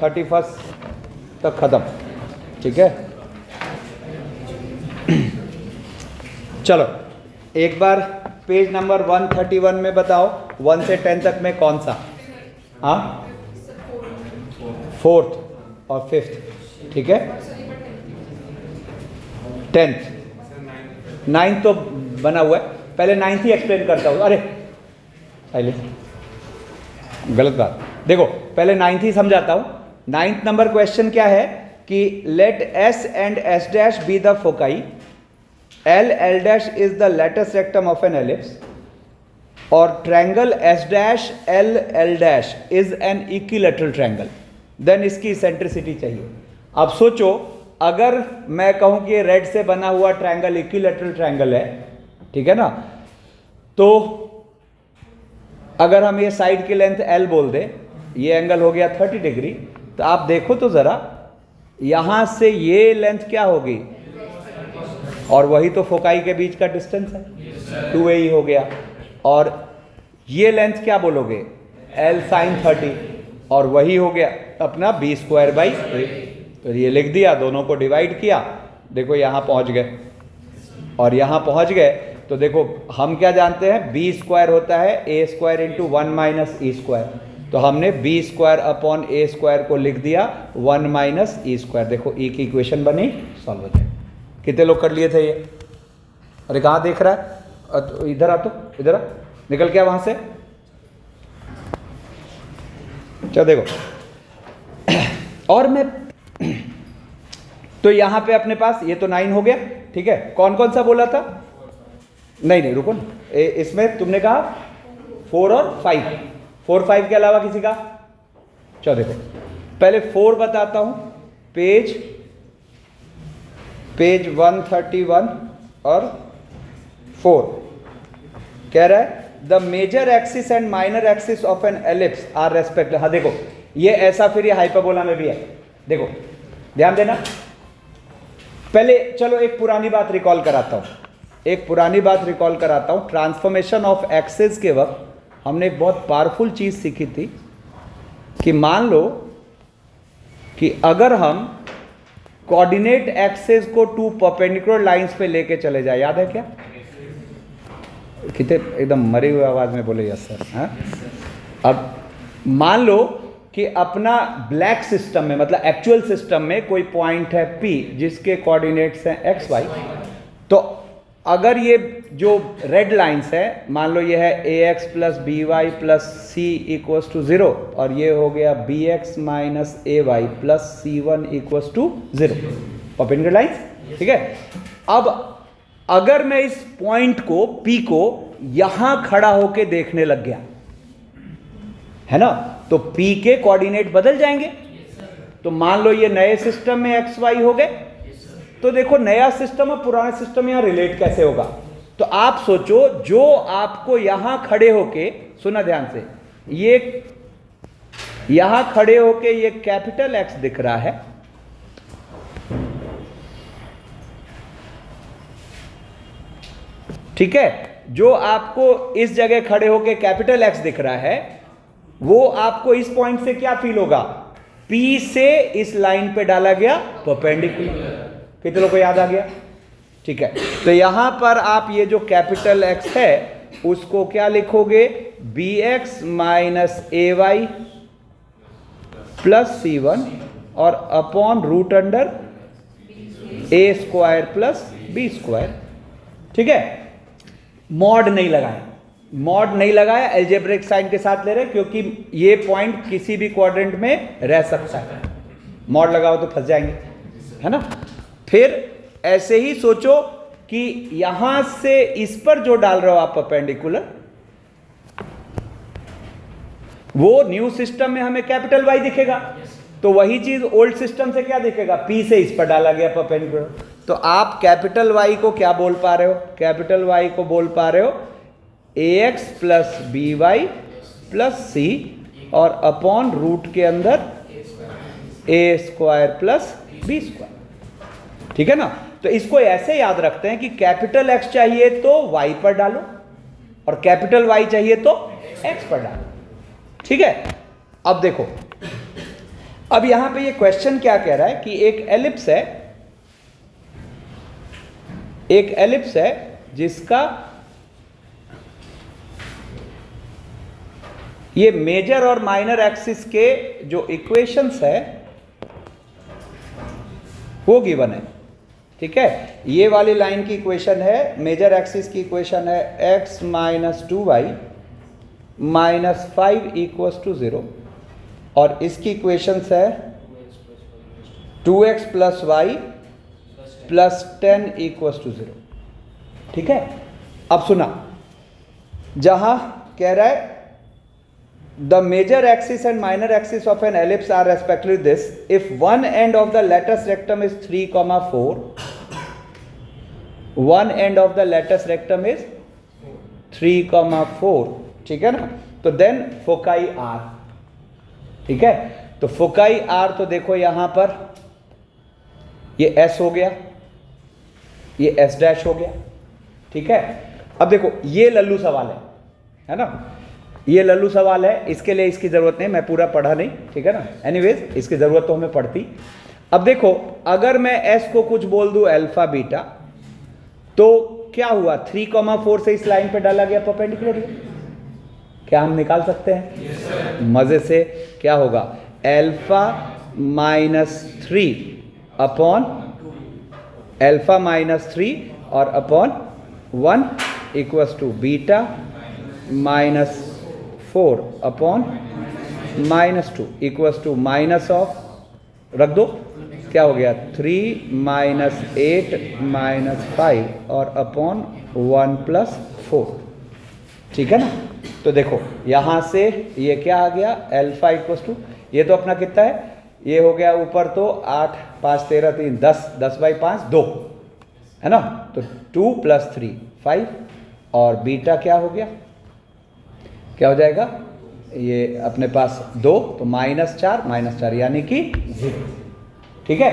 31 तक ख़त्म, ठीक है। चलो एक बार पेज नंबर 131 में बताओ 1 से 10 तक में कौन सा, हाँ 4th और 5th, ठीक है। 10th 9th तो बना हुआ है, पहले 9th ही एक्सप्लेन करता हूँ। अरे पहले गलत बात, देखो पहले 9th ही समझाता हूँ। 9th नंबर क्वेश्चन क्या है कि let S and S dash be the foci, L dash is the latus rectum of an ellipse, और triangle S dash L dash is an equilateral triangle, then इसकी eccentricity चाहिए। अब सोचो अगर मैं कहूं कि रेड से बना हुआ ट्रायंगल इक्विलैटरल ट्रायंगल है, ठीक है ना, तो अगर हम ये साइड की लेंथ L बोल दें, ये एंगल हो गया 30 डिग्री, तो आप देखो तो ज़रा यहाँ से ये लेंथ क्या होगी, और वही तो फोकाई के बीच का डिस्टेंस है, 2a ही हो गया। और ये लेंथ क्या बोलोगे, L sin 30, और वही हो गया अपना b²/a। तो ये लिख दिया, दोनों को डिवाइड किया, देखो यहाँ पहुँच गए और यहाँ पहुँच गए। तो देखो हम क्या जानते हैं, b² होता है a² इंटू 1 - e², तो हमने b²/a² को लिख दिया 1 - e²। देखो e की इक्वेशन बनी, सॉल्व हो जाए। कितने लोग कर लिए थे ये? अरे कहाँ देख रहा है, तो इधर आ, तो इधर आ, निकल के वहाँ से। चलो देखो और मैं तो यहाँ पे अपने पास ये तो 9 हो गया, ठीक है। कौन कौन सा बोला था, नहीं रुको ना, इसमें तुमने कहा 4 और 5, 4 5 के अलावा किसी का? चलो देखो पहले 4 बताता हूँ, पेज 131 और 4 कह रहा है the major axis and minor axis of an ellipse are respective. हाँ देखो ये ऐसा फिर ये हाइपरबोला में भी है, देखो ध्यान देना। पहले चलो एक पुरानी बात रिकॉल कराता हूँ, ट्रांसफॉर्मेशन ऑफ एक्सिस के वक्त हमने एक बहुत पावरफुल चीज़ सीखी थी कि मान लो कि अगर हम कोऑर्डिनेट एक्सिस को 2 परपेंडिकुलर लाइंस पे लेके चले जाए, याद है क्या? कितने एकदम मरे हुए आवाज में बोले यस सर। हाँ अब मान लो कि अपना ब्लैक सिस्टम में, मतलब एक्चुअल सिस्टम में कोई पॉइंट है P जिसके कोऑर्डिनेट्स हैं x y, तो अगर ये जो रेड लाइंस है, मान लो ये है ax + by + c = 0, और ये हो गया bx - ay + c1 = 0, perpendicular lines, ठीक है। अब अगर मैं इस पॉइंट को P को यहां खड़ा होके देखने लग गया, है ना, तो P के कोऑर्डिनेट बदल जाएंगे। तो मान लो ये नए सिस्टम में एक्स वाई हो गए, तो देखो नया सिस्टम और पुराना सिस्टम यहां रिलेट कैसे होगा। तो आप सोचो जो आपको यहां खड़े होके, सुना ध्यान से, ये यहां खड़े होके ये कैपिटल एक्स दिख रहा है, ठीक है, जो आपको इस जगह खड़े होके कैपिटल एक्स दिख रहा है, वो आपको इस पॉइंट से क्या फील होगा, P से इस लाइन पे डाला गया परपेंडिकुलर। कितने लोगों को याद आ गया? ठीक है, तो यहां पर आप ये जो कैपिटल X है उसको क्या लिखोगे, bx - ay + c1 और अपॉन √a² + b², ठीक है। मॉड नहीं लगाया, एल्जेब्रिक साइन के साथ ले रहे क्योंकि ये पॉइंट किसी भी क्वाड्रेंट में रह सकता है, मॉड लगाओ तो फंस जाएंगे, है ना। फिर ऐसे ही सोचो कि यहां से इस पर जो डाल रहे हो आप परपेंडिकुलर, वो न्यू सिस्टम में हमें कैपिटल वाई दिखेगा, तो वही चीज ओल्ड सिस्टम से क्या दिखेगा, P से इस पर डाला गया परपेंडिकुलर। तो आप कैपिटल वाई को क्या बोल पा रहे हो, कैपिटल वाई को बोल पा रहे हो ax + by + c और अपॉन रूट के अंदर a² + b², ठीक है ना। तो इसको ऐसे याद रखते हैं कि कैपिटल X चाहिए तो y पर डालो और कैपिटल Y चाहिए तो x पर डालो, ठीक है। अब देखो अब यहां पे ये क्वेश्चन क्या कह रहा है कि एक एलिप्स है जिसका ये मेजर और माइनर एक्सिस के जो इक्वेशंस है वो गिवन है, ठीक है। ये वाली लाइन की इक्वेशन है, मेजर एक्सिस की इक्वेशन है x minus 2y minus 5 equals to 0, और इसकी इक्वेशंस है 2x plus y plus 10 equals to 0, ठीक है। अब सुना, जहां कह रहा है the major axis and minor axis of an ellipse are respectively this: if one end of the latus rectum is 3,4, one end of the latus rectum is 3,4, ठीक है ना, तो then foci r, ठीक है। तो foci r तो देखो यहां पर ये s हो गया, ये s डैश हो गया, ठीक है। अब देखो ये लल्लू सवाल है ना, ये लल्लू सवाल है, इसके लिए इसकी जरूरत नहीं, मैं पूरा पढ़ा नहीं, ठीक है ना। एनीवेज इसकी जरूरत तो हमें पड़ती। अब देखो अगर मैं s को कुछ बोल दूं अल्फा बीटा, तो क्या हुआ, 3,4 से इस लाइन पे डाला गया परपेंडिकुलर, क्या हम निकाल सकते हैं? yes, मजे से। क्या होगा, alpha minus 3 upon alpha minus 3 और upon 1 equals to beta minus 4 upon minus 2 equals to minus of, रख दो, क्या हो गया 3 माइनस 8 माइनस 5 और अपॉन 1 प्लस 4, ठीक है ना। तो देखो यहां से ये क्या आ गया, अल्फा इक्वल्स टू, ये तो अपना कितना है, ये हो गया ऊपर तो 8 5 13 3 10, 10 बाई 5 2 है ना, तो 2 प्लस 3 5, और बीटा क्या हो गया, क्या हो जाएगा, ये अपने पास 2 तो माइनस 4 यानी कि 0, ठीक है।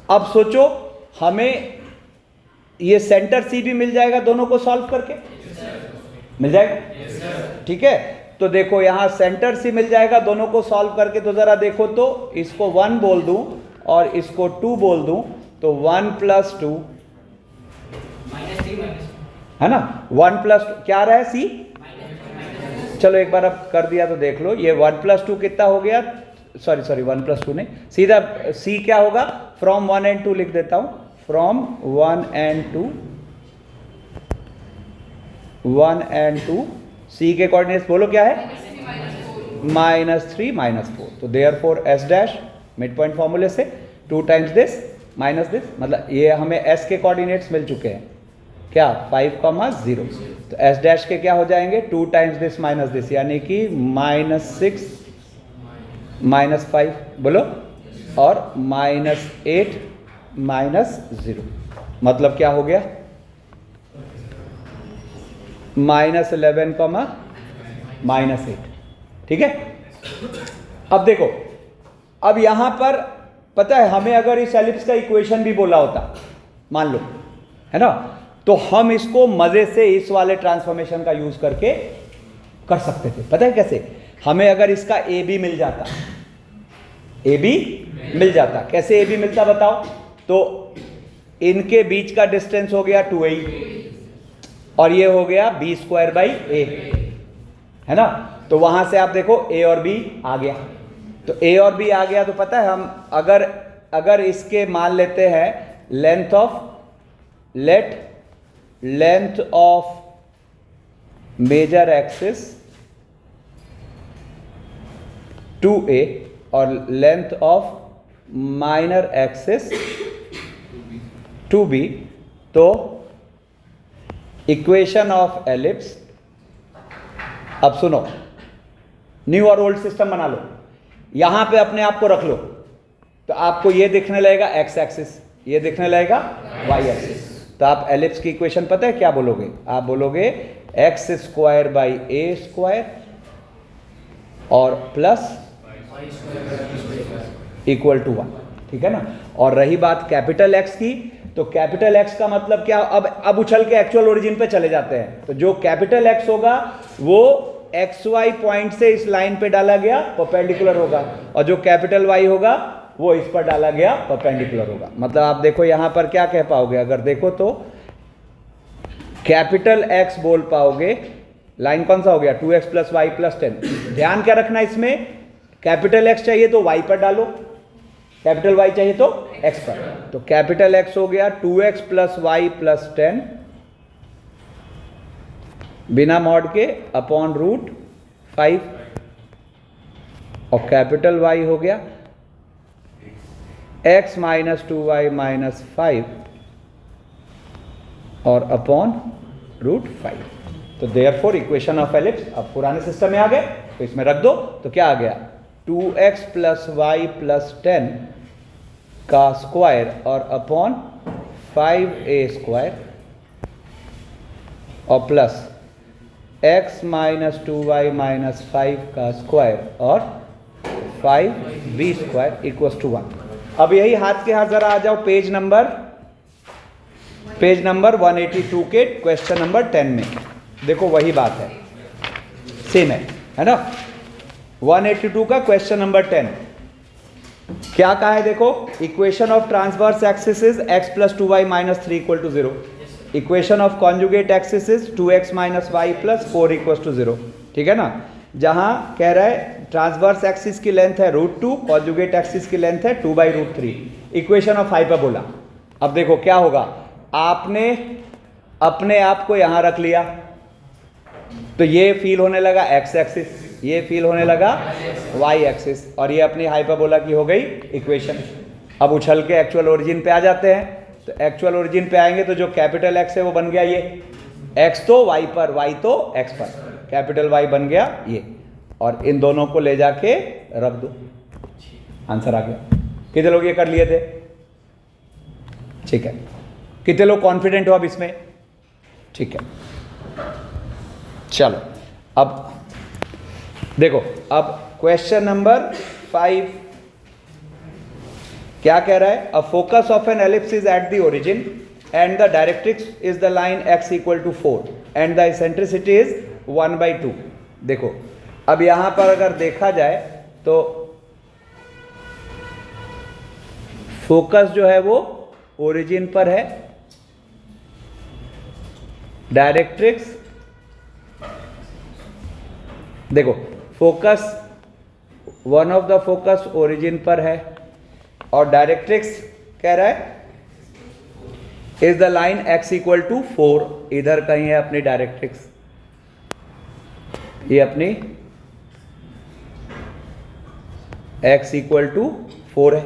अब सोचो हमें ये सेंटर सी भी मिल जाएगा दोनों को सॉल्व करके, मिल जाएगा, ठीक है। तो देखो यहां सेंटर सी मिल जाएगा दोनों को सॉल्व करके, तो जरा देखो तो इसको 1 बोल दूं और इसको 2 बोल दूं, तो 1 प्लस 2 है ना, 1 प्लस 2 क्या रहा है सी, चलो एक बार अब कर दिया तो देख लो, ये 1 प्लस 2 कितना हो गया, सॉरी 1 प्लस 2 नहीं, सीधा सी क्या होगा, फ्रॉम 1 एंड 2 लिख देता हूं, फ्रॉम 1 एंड 2 सी के कोऑर्डिनेट्स बोलो क्या है, -3 -4, तो therefore S dash mid point फॉर्मूले से 2 टाइम्स दिस माइनस दिस, मतलब ये हमें एस के कोऑर्डिनेट्स मिल चुके हैं, क्या 5,0, तो एस डैश के क्या हो जाएंगे 2 टाइम्स दिस माइनस दिस, यानी कि -6 -5 बोलो, और -8 -0, मतलब क्या हो गया -11, -8, ठीक है। अब देखो, अब यहां पर पता है हमें अगर इस एलिप्स का इक्वेशन भी बोला होता, मान लो, है ना, तो हम इसको मजे से इस वाले ट्रांसफॉर्मेशन का यूज करके कर सकते थे। पता है कैसे, हमें अगर इसका ए बी मिल जाता, ए बी मिल जाता, कैसे ए बी मिलता बताओ, तो इनके बीच का डिस्टेंस हो गया 2a और ये हो गया b² बाई a, है ना। तो वहां से आप देखो a और b आ गया, तो a और b आ गया, तो पता है हम अगर इसके मान लेते हैं length of major axis 2a और length of minor axis 2b, तो इक्वेशन ऑफ एलिप्स, अब सुनो, न्यू और ओल्ड सिस्टम बना लो, यहां पे अपने आप को रख लो, तो आपको ये दिखने लगेगा एक्स एक्सिस, ये दिखने लगेगा वाई एक्सिस, तो आप एलिप्स की इक्वेशन पता है क्या बोलोगे, आप बोलोगे x² बाई a² और प्लस इक्वल टू 1, ठीक है ना। और रही बात कैपिटल एक्स की, तो कैपिटल एक्स का मतलब क्या, अब उछल के एक्चुअल ओरिजिन पे चले जाते हैं, तो जो कैपिटल एक्स होगा वो एक्स वाई पॉइंट से इस लाइन पे डाला गया परपेंडिकुलर होगा, और जो कैपिटल वाई होगा वो इस पर डाला गया परपेंडिकुलर होगा। मतलब आप देखो यहां पर क्या कह पाओगे, अगर देखो तो कैपिटल एक्स बोल पाओगे, लाइन कौन सा हो गया 2x प्लस वाई प्लस 10। ध्यान क्या रखना इसमें, कैपिटल एक्स चाहिए तो y पर डालो, कैपिटल वाई चाहिए तो x पर। तो कैपिटल एक्स हो गया 2x प्लस वाई प्लस 10 बिना मॉड के अपॉन रूट 5, और कैपिटल वाई हो गया x माइनस 2y माइनस 5 और अपॉन रूट 5। तो देयरफॉर इक्वेशन ऑफ एलिप्स, अब पुराने सिस्टम में आ गए तो इसमें रख दो, तो क्या आ गया 2x प्लस वाई प्लस 10 का स्क्वायर और अपॉन 5a स्क्वायर और plus x minus 2y minus 5 का स्क्वायर और 5b स्क्वायर इक्वल्स टू 1। अब यही हाथ के हाथ जरा आ जाओ पेज नंबर 182 के क्वेश्चन नंबर 10 में। देखो वही बात है, सेम है ना। 182 का क्वेश्चन नंबर 10 क्या कहा है, देखो equation of transverse axis is x plus 2y minus 3 equal to 0। Equation of conjugate axis is 2x minus y plus 4 equal to 0। ठीक है ना। जहां कह रहा है ट्रांसवर्स एक्सिस की लेंथ है √2, कॉन्जुगेट एक्सिस की लेंथ है 2/√3। Equation of hyperbola. अब देखो क्या होगा, आपने अपने आप को यहां रख लिया तो ये फील होने लगा x एक्सिस, ये फील होने लगा y एक्सिस, और ये अपनी हाइपरबोला की हो गई इक्वेशन। अब उछल के एक्चुअल ओरिजिन पे आ जाते हैं, तो एक्चुअल ओरिजिन पे आएंगे तो जो कैपिटल x है वो बन गया ये, x तो y पर, y तो x पर, कैपिटल Y बन गया ये, और इन दोनों को ले जाके रख दो, आंसर आ गया। कितने लोग ये कर लिए थे? ठीक है। कितने लोग कॉन्फिडेंट हो अब इसमें? ठीक है, चलो अब देखो, अब क्वेश्चन नंबर 5 क्या कह रहा है, a focus of an ellipse is at the origin and the directrix is the line x equal to 4 and the eccentricity is 1/2। देखो अब यहां पर अगर देखा जाए तो फोकस जो है वो ओरिजिन पर है, डायरेक्ट्रिक्स देखो focus, one of the focus origin पर है, और डायरेक्ट्रिक्स कह रहा है is the line x equal to 4। इधर कहीं है अपनी डायरेक्ट्रिक्स, ये अपनी x इक्वल टू 4 है,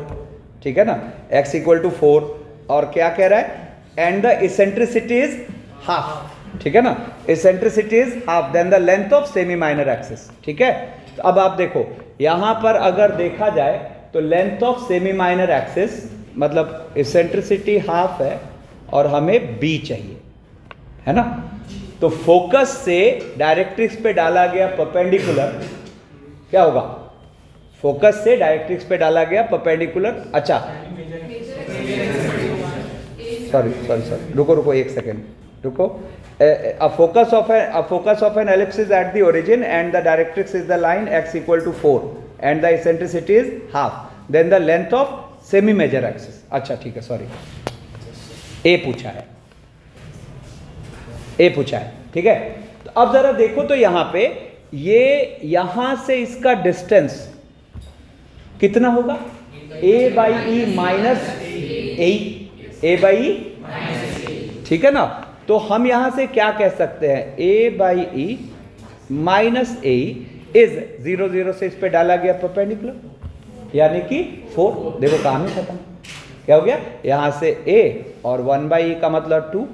ठीक है ना, x इक्वल टू 4। और क्या कह रहा है, and the eccentricity is half, ठीक है ना, eccentricity is half then the length of semi minor axis. ठीक है, तो अब आप देखो यहां पर अगर देखा जाए तो length of semi minor axis मतलब इसेंट्रिसिटी हाफ है और हमें b चाहिए, है ना। तो फोकस से डायरेक्ट्रिक्स पे डाला गया परपेंडिकुलर क्या होगा, फोकस से डायरेक्ट्रिक्स पे डाला गया परपेंडिकुलर, अच्छा सॉरी रुको एक सेकेंड रुको। A focus of an ellipse is at the origin and the directrix is the line x equal to 4 and the eccentricity is half, then the length of semi major axis। अच्छा ठीक है, sorry ए पूछा है, ठीक है। तो अब जरा देखो तो यहां पे ये यहां से इसका डिस्टेंस कितना होगा, a/e माइनस a/e, ठीक है ना। तो हम यहां से क्या कह सकते हैं, a/e माइनस a इज 0 0 से इस पे डाला गया परपेंडिकुलर, यानी कि 4। देखो कहानी खत्म, क्या हो गया, यहां से a और 1/e का मतलब 2,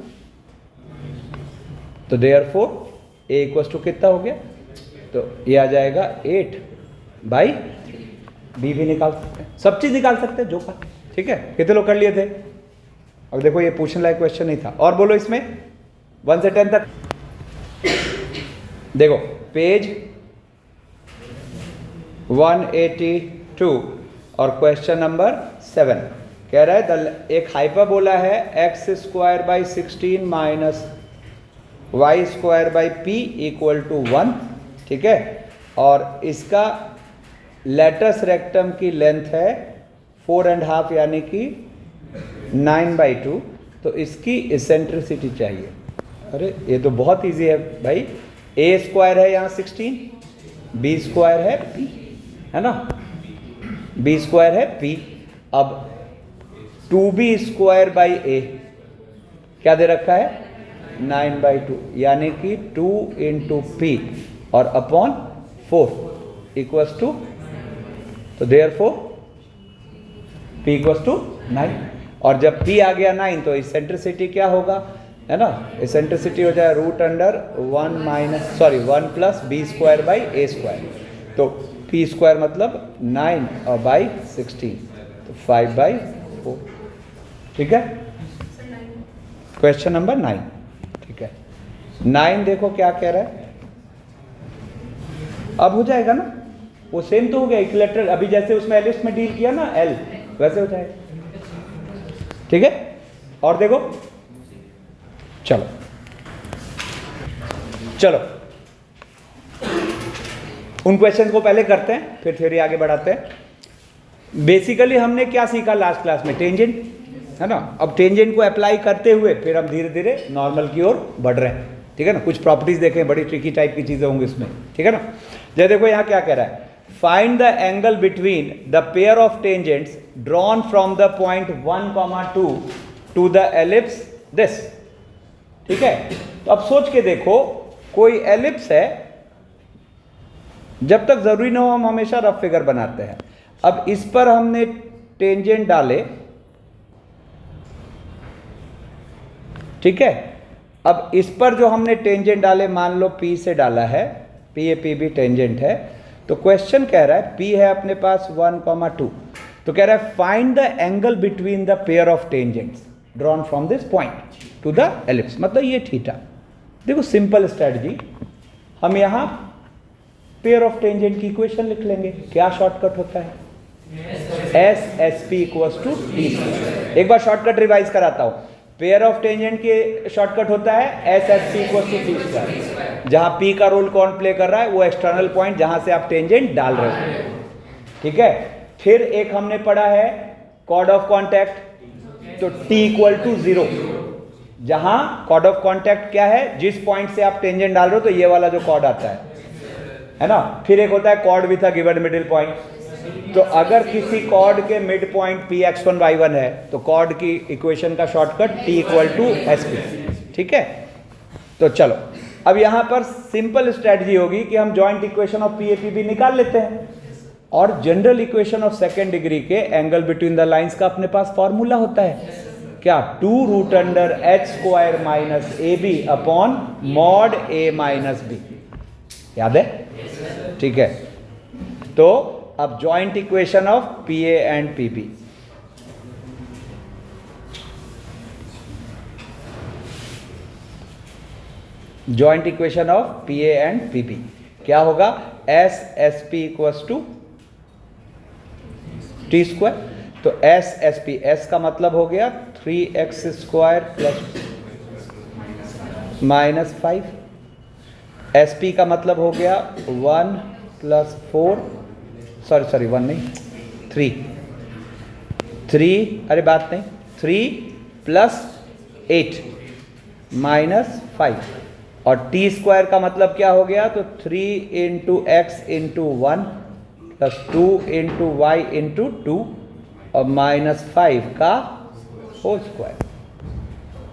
तो देयरफॉर a इक्वल्स टू कितना हो गया, तो ये आ जाएगा 8/3। b भी निकाल सकते हैं, सब चीज निकाल सकते हैं जो का, ठीक है। कितने लोग कर लिए थे? अब देखो ये पूछने लायक क्वेश्चन नहीं था, और बोलो इसमें 1 से 10 तक। देखो पेज 182 और क्वेश्चन नंबर 7 कह रहा है एक हाइपरबोला है x² / 16 - y² / p = 1 ठीक है, और इसका लेटस रेक्टम की लेंथ है 4.5 यानी कि 9/2, तो इसकी इसेंट्रिसिटी चाहिए। अरे ये तो बहुत इजी है भाई, a स्क्वायर है यहाँ 16, b स्क्वायर है p, है ना, b स्क्वायर है p। अब 2b स्क्वायर बाई a क्या दे रखा है 9/2 यानी कि 2 इंटू पी और अपॉन 4 इक्वल्स टू, तो देयरफॉर p इक्वल्स टू 9, और जब p आ गया 9 तो इसेंट्रिसिटी क्या होगा, है ना, इसेंट्रिसिटी हो जाए √1 plus b square by a square, तो p स्क्वायर मतलब 9 और बाई 16, तो 5/4, ठीक है। क्वेश्चन नंबर 9, ठीक है। 9 देखो क्या कह रहा है, अब हो जाएगा ना, वो सेम तो हो गया इक्विलैटरल, अभी जैसे उसमें एलिप्स में डील किया ना L, वैसे हो जाएगा, ठीक है। और देखो चलो चलो उन क्वेश्चन को पहले करते हैं, फिर थ्योरी आगे बढ़ाते हैं। बेसिकली हमने क्या सीखा लास्ट क्लास में, टेंजेंट, है ना। अब टेंजेंट को अप्लाई करते हुए फिर हम धीरे धीरे नॉर्मल की ओर बढ़ रहे हैं, ठीक है ना। कुछ प्रॉपर्टीज देखें, बड़ी ट्रिकी टाइप की चीजें होंगी इसमें, ठीक है ना। जैसे देखो यहाँ क्या कह रहा है, find the angle between the pair of tangents drawn from the point 1,2 to the ellipse this, ठीक है। तो अब सोच के देखो, कोई एलिप्स है, जब तक जरूरी ना हो हम हमेशा रफ फिगर बनाते हैं। अब इस पर हमने टेंजेंट डाले, ठीक है। अब इस पर जो हमने टेंजेंट डाले, मान लो P से डाला है, P A P B tangent है, तो क्वेश्चन कह रहा है P है अपने पास 1,2, तो कह रहा है find the angle between the pair of tangents drawn from this point two the ellipse, मतलब ये थीटा। देखो सिंपल स्ट्रेटजी, हम यहां पेयर ऑफ टेंजेंट की इक्वेशन लिख लेंगे। क्या शॉर्टकट होता है, SSP इक्वल्स टू टी। एक बार शॉर्टकट रिवाइज कराता हूं, पेयर ऑफ टेंजेंट के शॉर्टकट होता है SSP equals to T square, जहां P का रोल कौन प्ले कर रहा है, वो एक्सटर्नल पॉइंट जहां से आप टेंजेंट डाल रहे हो, ठीक है। फिर एक हमने पढ़ा है कॉर्ड ऑफ कॉन्टैक्ट, तो T इक्वल टू 0, जहां कॉर्ड ऑफ कॉन्टैक्ट क्या है, जिस पॉइंट से आप टेंजेंट डाल रहे हो, तो ये वाला जो कॉर्ड आता है ना। फिर एक होता है chord with a given middle point, तो अगर किसी कॉर्ड के मिड पॉइंट Px1 y1 है, तो कॉर्ड की इक्वेशन का shortcut T equal to SP, ठीक है। तो चलो अब यहां पर सिंपल स्ट्रेटजी होगी कि हम जॉइंट इक्वेशन ऑफ PAPB निकाल लेते हैं, और general equation of second degree के एंगल बिटवीन द लाइंस का अपने पास फॉर्मूला होता है क्या, 2√h² minus AB upon mod A minus B, याद है, ठीक है। तो अब joint equation of PA and PB, joint equation of PA and PB क्या होगा, SSP equals to T square. तो SSP, S का मतलब हो गया 3x² प्लस -5, SP का मतलब हो गया 1 प्लस 4, सॉरी 1 नहीं 3, अरे बात नहीं, 3 प्लस 8 माइनस 5, और टी स्क्वायर का मतलब क्या हो गया, तो 3 into x into 1 plus 2 into y into 2 और -5 का होल स्क्वायर,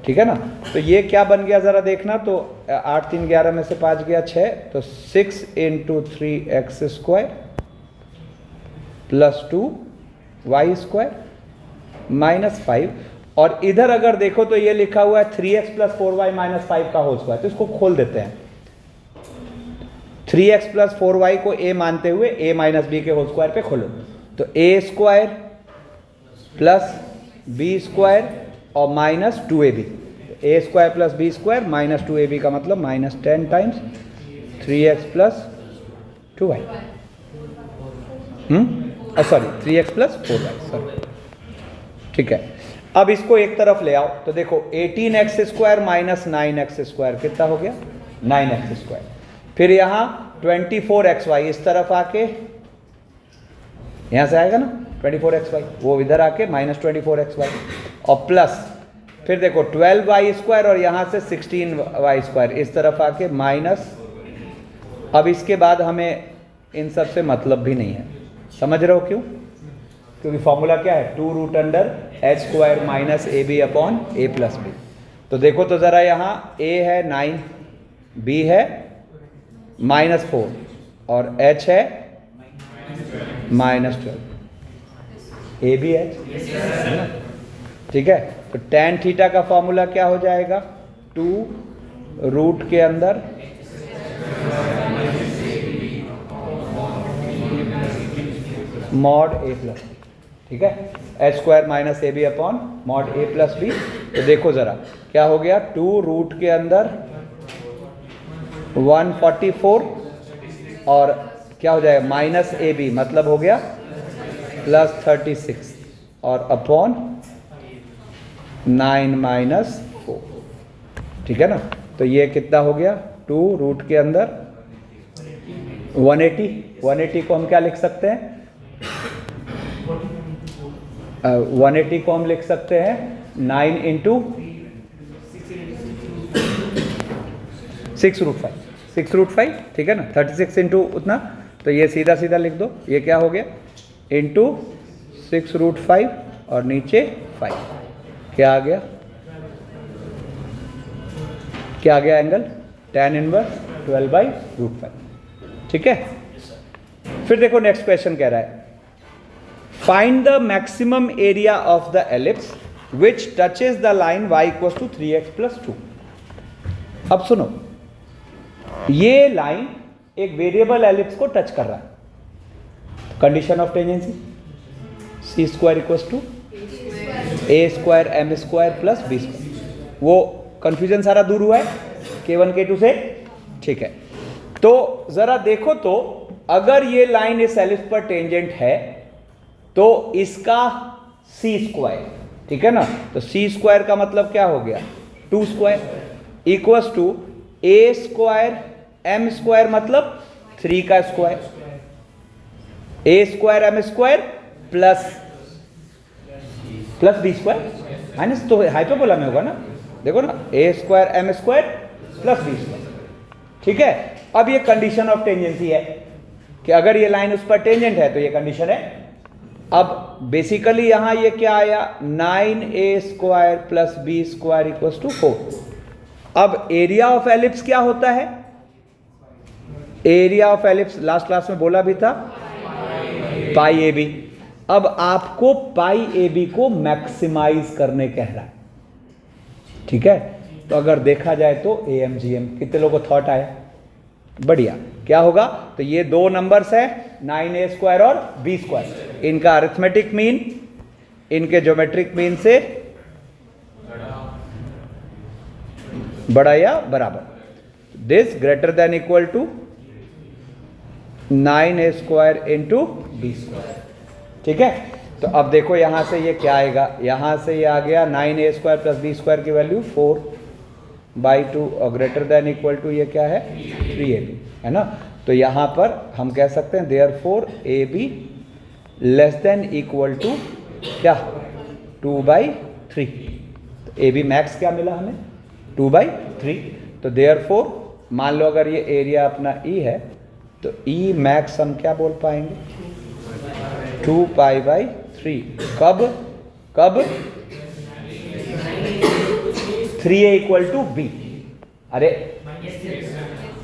ठीक है ना। तो ये क्या बन गया जरा देखना, तो 8 3 11 में से 5 गया 6, तो 6 इंटू 3x² प्लस 2 y² -5, और इधर अगर देखो तो ये लिखा हुआ है 3x प्लस 4y माइनस 5 का होल स्क्वायर, तो इसको खोल देते हैं। 3x प्लस 4y को a मानते हुए a माइनस b के होल स्क्वायर पे खोलो, तो a² प्लस b² और minus 2ab, a² plus b² minus 2ab का मतलब -10 times 3x plus 2y, sorry 3x plus 4y, sorry, ठीक है। अब इसको एक तरफ ले आओ, तो देखो 18x² माइनस 9x² कितना हो गया, 9x²। फिर यहाँ 24xy इस तरफ आके यहाँ से आएगा ना 24xy, वो इधर आके -24xy और प्लस फिर देखो 12y² और यहाँ से 16y² इस तरफ आके माइनस। अब इसके बाद हमें इन सब से मतलब भी नहीं है, समझ रहे हो क्यों? क्योंकि फॉर्मूला क्या है, 2√h² minus AB upon a plus b। तो देखो तो ज़रा यहाँ a है 9, b है -4 और h है -12, a भी h, ठीक है। तो tan थीटा का फॉर्मूला क्या हो जाएगा, 2 रूट के अंदर मॉड a प्लस b, ठीक है, h² minus AB upon mod a plus b। तो देखो ज़रा क्या हो गया, 2 रूट के अंदर 144 और क्या हो जाएगा -AB, मतलब हो गया +36 और अपॉन 9 - 4, ठीक है ना। तो ये कितना हो गया, 2 रूट के अंदर 180 को हम क्या लिख सकते हैं, 180 को हम लिख सकते हैं 9 × 6√5, ठीक है ना, 36 इंटू उतना। तो ये सीधा सीधा लिख दो, ये क्या हो गया इंटू 6√5 और नीचे 5, क्या आ गया एंगल, tan इनवर्स 12/√5, ठीक है। फिर देखो नेक्स्ट क्वेश्चन कह रहा है, find the maximum area of the ellipse which touches the line y = 3x + 2। अब सुनो, ये लाइन एक वेरिएबल एलिप्स को टच कर रहा है, condition of tangency c² = a² m² + b²। वो कंफ्यूजन सारा दूर हुआ है k1 k2 से, ठीक है। तो जरा देखो तो अगर ये लाइन इस एलिप्स पर टेंजेंट है तो इसका c², ठीक है ना। तो c² का मतलब क्या हो गया, 2² = a² m² मतलब 3 का square, a² m² plus b², minus तो हाइपरबोला में होगा ना, देखो ना, a² m² प्लस b², ठीक है। अब ये कंडीशन ऑफ टेंजेंसी है कि अगर ये लाइन उस पर टेंजेंट है तो ये कंडीशन है। अब बेसिकली यहां ये क्या आया, 9a² प्लस b² = 4। अब एरिया ऑफ एलिप्स क्या होता है, area of ellipse last class में बोला भी था πAB। अब आपको πAB को मैक्सिमाइज करने कह रहा है, ठीक है। तो अगर देखा जाए तो AMGM, कितने लोगों को थॉट आया, बढ़िया। क्या होगा, तो ये दो नंबर्स है 9a² और b², इनका अरिथमेटिक मीन इनके ज्योमेट्रिक मीन से बड़ा या बराबर, this greater than equal to 9a² × b², ठीक है। तो अब देखो यहां से ये क्या आएगा, यहां से ये आ गया 9a² प्लस b² की वैल्यू 4/2 और ग्रेटर देन इक्वल टू ये क्या है 3ab, है ना। तो यहां पर हम कह सकते हैं therefore AB less than equal to क्या 2/3। तो AB मैक्स क्या मिला हमें 2/3। तो देयरफॉर मान लो अगर ये एरिया अपना E है तो E मैक्स हम क्या बोल पाएंगे 2π/3। कब 3a = b, अरे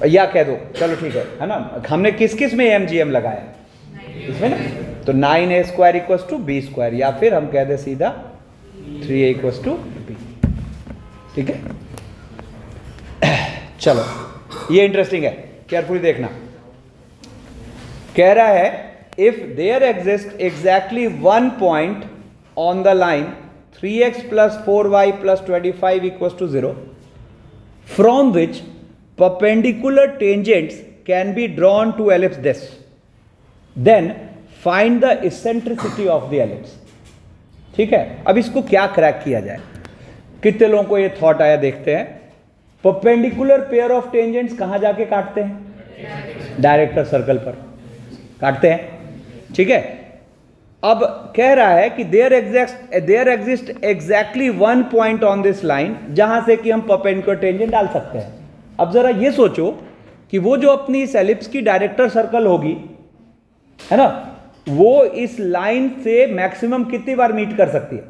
या कह दो, चलो ठीक है ना। हमने किस किस में MGM लगाया, इसमें ना। तो 9a² = b², या फिर हम कह दे सीधा 3a = b, ठीक है। चलो ये इंटरेस्टिंग है, केयरफुली देखना। कह रहा है if there exist exactly one point on the line 3x + 4y + 25 = 0 from which perpendicular tangents can be drawn to ellipse this, then find the eccentricity of the ellipse, ठीक है। अब इसको क्या क्रैक किया जाए, कितने लोगों को ये थॉट आया, देखते हैं। परपेंडिकुलर पेयर ऑफ टेंजेंट्स कहां जाके काटते हैं, डायरेक्टर सर्कल पर काटते हैं, ठीक है। अब कह रहा है कि there exist exactly one point on this line जहां से कि हम परपेंडिकुलर टेंजेंट डाल सकते हैं। अब जरा ये सोचो कि वो जो अपनी इस एलिप्स की डायरेक्टर सर्कल होगी, है ना, वो इस लाइन से मैक्सिमम कितनी बार मीट कर सकती है?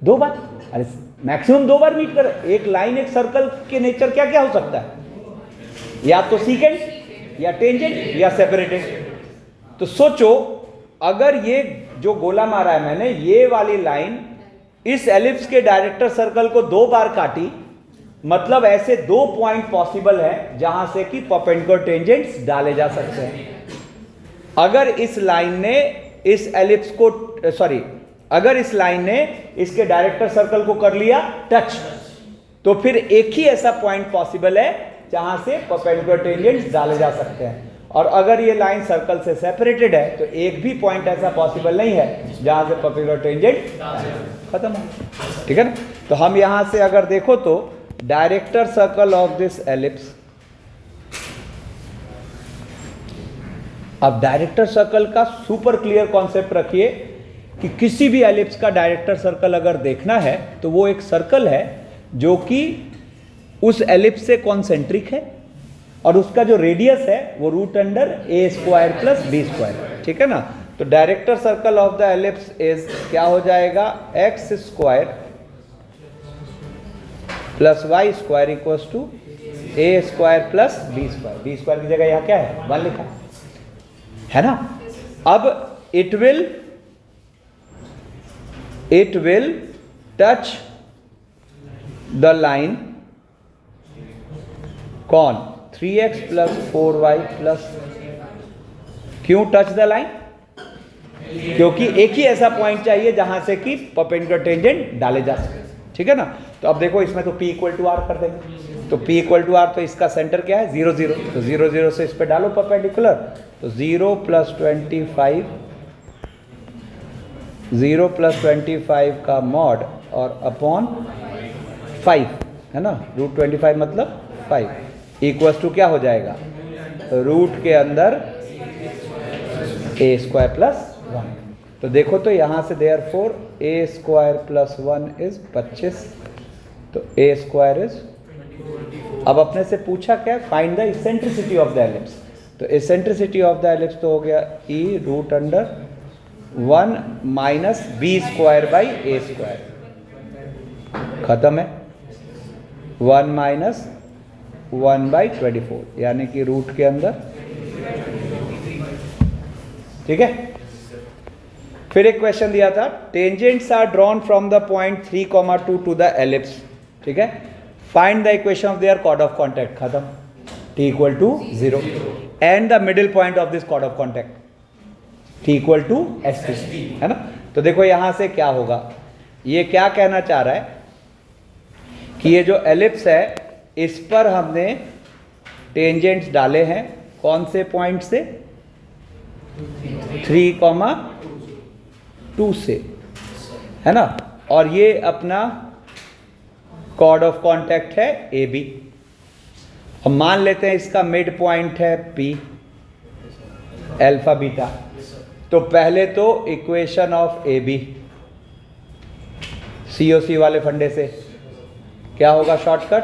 2 बार। अरे मैक्सिमम 2 बार मीट कर। एक लाइन एक सर्कल के नेचर क्या क्या हो सकता है? या तो सीकेंट या टेंजेंट या सेपरेटेड। तो सोचो अगर ये जो गोला मारा है मैंने, ये वाली लाइन इस एलिप्स के डायरेक्टर सर्कल को 2 बार काटी, मतलब ऐसे 2 पॉइंट पॉसिबल है जहां से कि परपेंडिकुलर टेंजेंट्स डाले जा सकते हैं। अगर इस लाइन ने इस एलिप्स को अगर इस लाइन ने इसके डायरेक्टर सर्कल को कर लिया टच, तो फिर एक ही ऐसा पॉइंट पॉसिबल है जहां से परपेंडिकुलर टेंजेंट्स डाले जा सकते हैं। और अगर ये लाइन सर्कल से सेपरेटेड है तो एक भी पॉइंट ऐसा पॉसिबल नहीं है जहां से परपेंडिकुलर टेंजेंट खत्म हो, ठीक है ना। तो हम यहां से अगर देखो तो director circle of this ellipse, अब डायरेक्टर सर्कल का सुपर क्लियर कॉन्सेप्ट रखिए कि किसी भी एलिप्स का डायरेक्टर सर्कल अगर देखना है तो वो एक सर्कल है जो कि उस एलिप्स से कॉन्सेंट्रिक है और उसका जो रेडियस है वो √a² + b², ठीक है ना। तो director circle of the ellipse is क्या हो जाएगा? x² + y² = a² + b²। b² की जगह यहाँ क्या है? 1 लिखा है ना। अब it will touch the line कौन? 3x + 4y +, क्यों टच द लाइन? क्योंकि एक ही ऐसा पॉइंट चाहिए जहां से कि परपेंडिकुलर टेंजेंट डाले जा सके, ठीक है ना। तो अब देखो इसमें तो p = r कर देंगे, तो p = r, तो इसका सेंटर क्या है? 0 0, तो 0 0 से इस पे डालो परपेंडिकुलर, तो 0 + 25 का मॉड और अपॉन 5, है ना, √25 मतलब 5 इक्वल्स टू क्या हो जाएगा? रूट के अंदर a² + 1। तो देखो तो यहां से देयरफॉर a² + 1 = 25, तो a² इज, अब अपने से पूछा क्या? Find the eccentricity of the ellipse. तो इसेंट्रिसिटी ऑफ द एलिप्स तो हो गया e√1 - b²/a², खत्म है। 1 - 1/24, यानी कि रूट के अंदर, ठीक है। फिर एक क्वेश्चन दिया था, tangents are drawn from the point 3, 2 to the ellipse, ठीक है। Find the equation of their chord of contact, खत्म, t = 0 and the middle point of this chord of contact, t = SP, है ना। तो देखो यहां से क्या होगा, ये क्या कहना चाह रहा है कि ये जो एलिप्स है इस पर हमने टेंजेंट्स डाले हैं, कौन से पॉइंट से? 3, 2 से, है ना। और ये अपना कॉर्ड ऑफ कॉन्टैक्ट है AB। हम मान लेते हैं इसका मिड पॉइंट है P, अल्फा बीटा। तो पहले तो इक्वेशन ऑफ AB, COC वाले फंडे से क्या होगा? शॉर्टकट,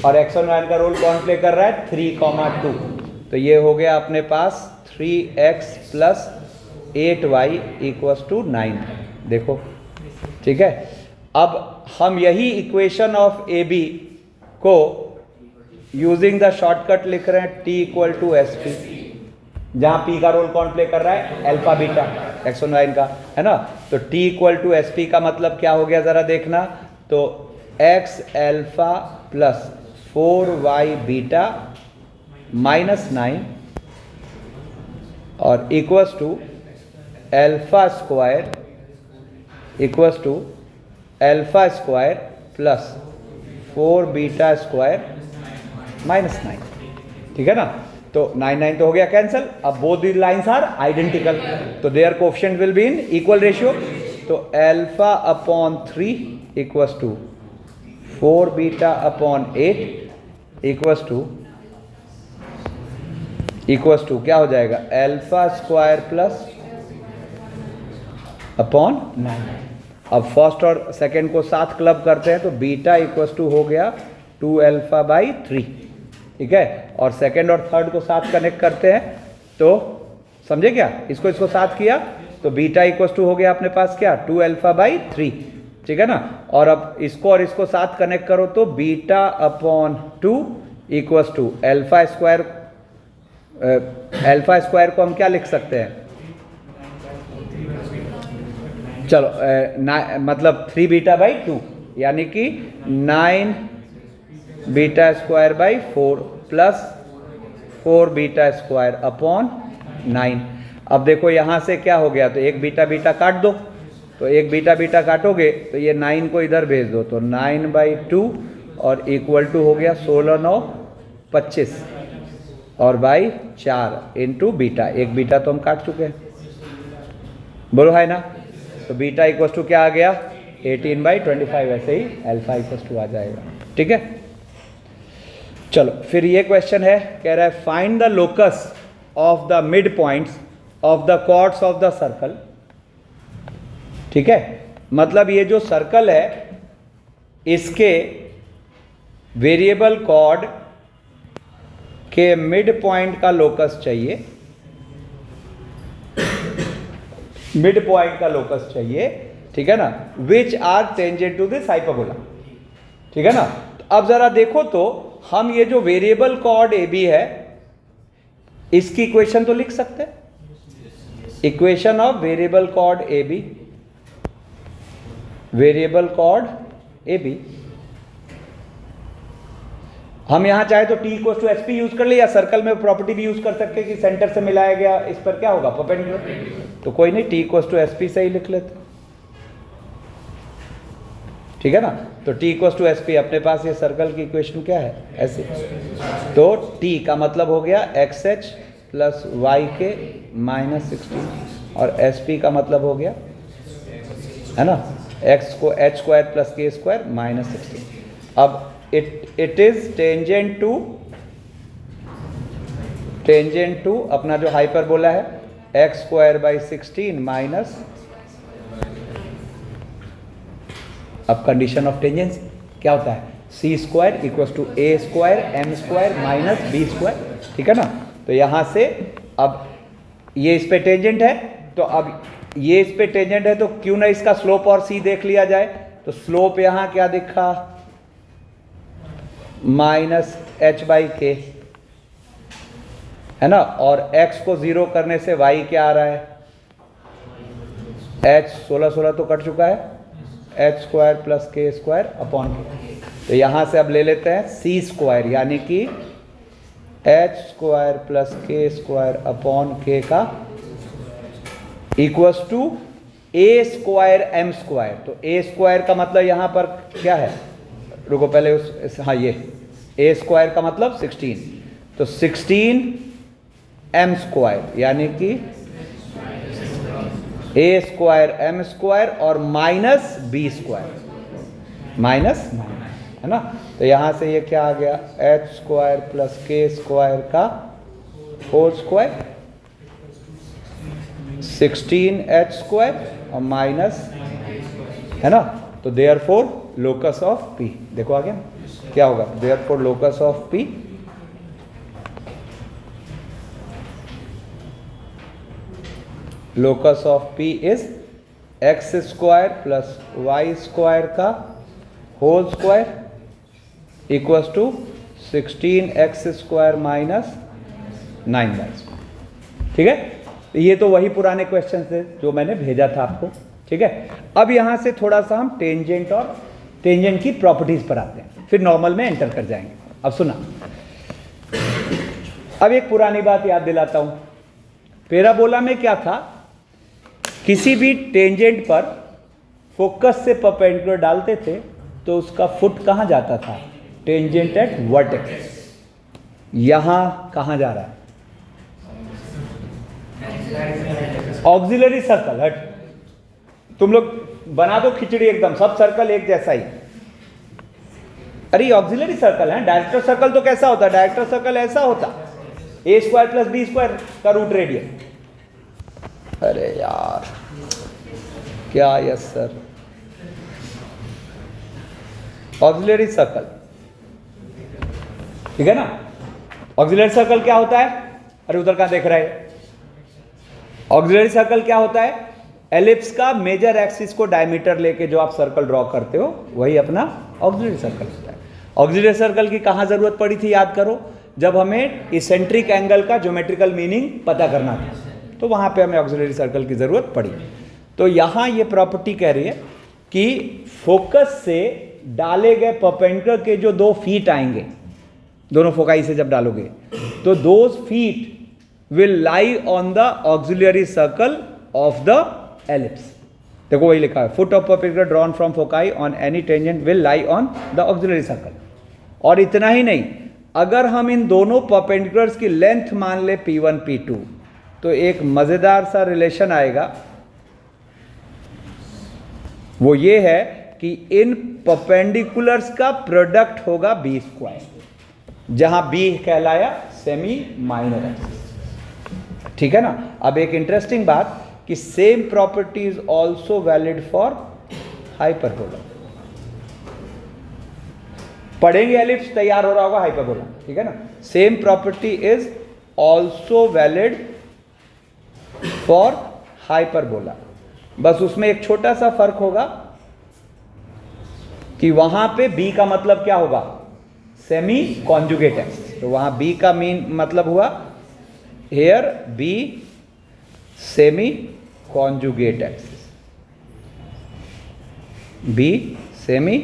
और x और y का रोल कौन प्ले कर रहा है? 3, 2। तो ये हो गया अपने पास 3x + 8y = 9, देखो, ठीक है। अब हम यही इक्वेशन ऑफ AB को यूजिंग द शॉर्टकट लिख रहे हैं, t = SP, जहां p का रोल कौन प्ले कर रहा है? अल्फा बीटा, x और y का, है ना। तो t = SP का मतलब क्या हो गया जरा देखना, तो x अल्फा + 4y बीटा -9 और इक्वल्स टू α² + 4 β² -9, ठीक है ना। तो 9 9 तो हो गया कैंसिल। अब both the lines are identical, तो their coefficient will be in equal ratio. तो α/3 = 4 β/8 = इक्वल्स टू क्या हो जाएगा, अल्फा स्क्वायर प्लस अपॉन 9। अब फर्स्ट और सेकंड को साथ क्लब करते हैं तो बीटा इक्वल्स टू हो गया 2 अल्फा बाई 3, ठीक है। और सेकंड और थर्ड को साथ कनेक्ट करते हैं तो समझे क्या, इसको साथ किया तो बीटा इक्वल्स टू हो गया अपने पास क्या, 2 अल्फा बाई 3, ठीक है ना। और अब इसको और इसको साथ कनेक्ट करो तो beta upon 2 equals to alpha square. Alpha square को हम क्या लिख सकते हैं, चलो मतलब 3 बीटा बाई 2 यानी कि 9 beta square by 4 plus 4 beta square upon 9। अब देखो यहाँ से क्या हो गया, तो एक बीटा बीटा काट दो, तो एक बीटा बीटा काटोगे तो ये 9 को इधर भेज दो तो 9 बाई 2 और इक्वल टू हो गया 16 9 25 और बाई 4 इंटू बीटा। एक बीटा तो हम काट चुके हैं, बोलो है ना। तो बीटा इक्वल टू क्या आ गया 18 बाई 25, ऐसे ही अल्फा इक्वल टू आ जाएगा, ठीक है। चलो फिर ये क्वेश्चन है, कह रहा है find the locus of the mid points of the chords of the circle, ठीक है। मतलब ये जो सर्कल है इसके वेरिएबल कॉर्ड के मिड पॉइंट का लोकस चाहिए, मिड पॉइंट का लोकस चाहिए, ठीक है ना, which are tangent to this hyperbola, ठीक है ना। तो अब जरा देखो तो हम ये जो वेरिएबल कॉर्ड ए बी है इसकी इक्वेशन तो लिख सकते हैं, equation of variable chord A B, variable chord A B. हम यहां चाहे तो T equal to S P use कर ले या सर्कल में प्रॉपर्टी भी यूज कर सकते हैं कि सेंटर से मिलाया गया, इस पर क्या होगा परपेंडिकुलर, तो कोई नहीं T equal to S P से ही लिख लेते, ठीक है ना। तो T equal to S P, अपने पास ये सर्कल की इक्वेशन क्या है ऐसे, तो टी का मतलब हो गया एक्स एच प्लस वाई के माइनस 16 और एस पी का मतलब हो गया है ना एक्स को H square plus K square minus 16। अब it is tangent to अपना जो हाइपरबोला है एक्स स्क्वायर बाई 16 माइनस, अब कंडीशन ऑफ टेंजेंसी क्या होता है, c square equal to A square M square minus b square, ठीक है ना। तो यहां से अब ये इस पे टेंजेंट है, तो अब ये इस पे टेंजेंट है तो क्यों ना इसका स्लोप और सी देख लिया जाए। तो स्लोप यहां क्या दिखा, माइनस एच बाई के, है ना, और x को 0 करने से y क्या आ रहा है, h 16 तो कट चुका है, H square plus K square upon के। तो यहां से अब ले लेते हैं सी स्क्वायर यानी कि H square plus K square upon K का equals to A square M square. तो ए स्क्वायर का मतलब यहां पर क्या है, रुको पहले हाँ ये ए स्क्वायर का मतलब 16, तो 16 एम स्क्वायर यानी कि ए स्क्वायर एम स्क्वायर और माइनस बी स्क्वायर, माइनस है ना। तो यहां से ये क्या आ गया H square plus K square का होल स्क्वायर 16 एच स्क्वायर और माइनस, है ना। तो देयरफॉर लोकस ऑफ पी, देखो आगे क्या होगा, therefore locus of p locus of p is x square plus y square का whole square equals to 16 x square minus 9y, ठीक है। ये तो वही पुराने क्वेश्चन थे जो मैंने भेजा था आपको, ठीक है। अब यहां से थोड़ा सा हम टेंजेंट और टेंजेंट की प्रॉपर्टीज पर आते हैं, फिर नॉर्मल में एंटर कर जाएंगे। अब सुना, अब एक पुरानी बात याद दिलाता हूं, पैराबोला में क्या था, किसी भी टेंजेंट पर फोकस से परपेंडिकुलर डालते थे तो उसका फुट कहां जाता था, टेंजेंट एट वर्टेक्स। यहां कहां जा रहा है, ऑक्सिलरी सर्कल। हट, तुम लोग बना दो खिचड़ी एकदम, सब सर्कल एक जैसा ही। अरे ऑक्सिलरी सर्कल है, डायरेक्टर सर्कल तो कैसा होता है, डायरेक्टर सर्कल ऐसा होता, ए स्क्वायर प्लस बी स्क्वायर का रूट रेडियन। अरे यार क्या, यस सर, ऑक्सिलरी सर्कल, ठीक है ना। ऑक्सिलरी सर्कल क्या होता है, अरे उधर कहां देख रहा है, ऑक्सिलरी सर्कल क्या होता है, एलिप्स का मेजर एक्सिस को डायमीटर लेके जो आप सर्कल ड्रॉ करते हो वही अपना ऑक्सिलरी सर्कल होता है। ऑक्सिलरी सर्कल की कहां जरूरत पड़ी थी याद करो, जब हमें इसेंट्रिक एंगल का ज्योमेट्रिकल मीनिंग पता करना था, तो वहां पे हमें ऑक्सिलरी सर्कल की जरूरत पड़ी। तो यहां ये प्रॉपर्टी कह रही है कि फोकस से डाले गए परपेंडिकुलर के जो 2 फीट आएंगे, दोनों फोकाई से जब डालोगे, तो those feet will lie on the auxiliary circle of the ellipse. देखो वही लिखा है, foot of perpendicular drawn from foci on any tangent will lie on the auxiliary circle. और इतना ही नहीं, अगर हम इन दोनों परपेंडिकुलर्स की लेंथ मान ले P1 P2, तो एक मजेदार सा रिलेशन आएगा, वो ये है कि इन परपेंडिकुलर्स का प्रोडक्ट होगा बी स्क्वायर, जहां बी कहलाया सेमी माइनर एक्सिस, ठीक है ना। अब एक इंटरेस्टिंग बात कि same property is also valid for hyperbola. पढ़ेंगे एलिप्स, तैयार हो रहा होगा हाइपरबोला, ठीक है ना। Same property is also valid for hyperbola, बस उसमें एक छोटा सा फर्क होगा कि वहां पे बी का मतलब क्या होगा, सेमी कॉन्जुगेट एक्सिस। तो वहां बी का मीन मतलब हुआ here B semi conjugate axis, B semi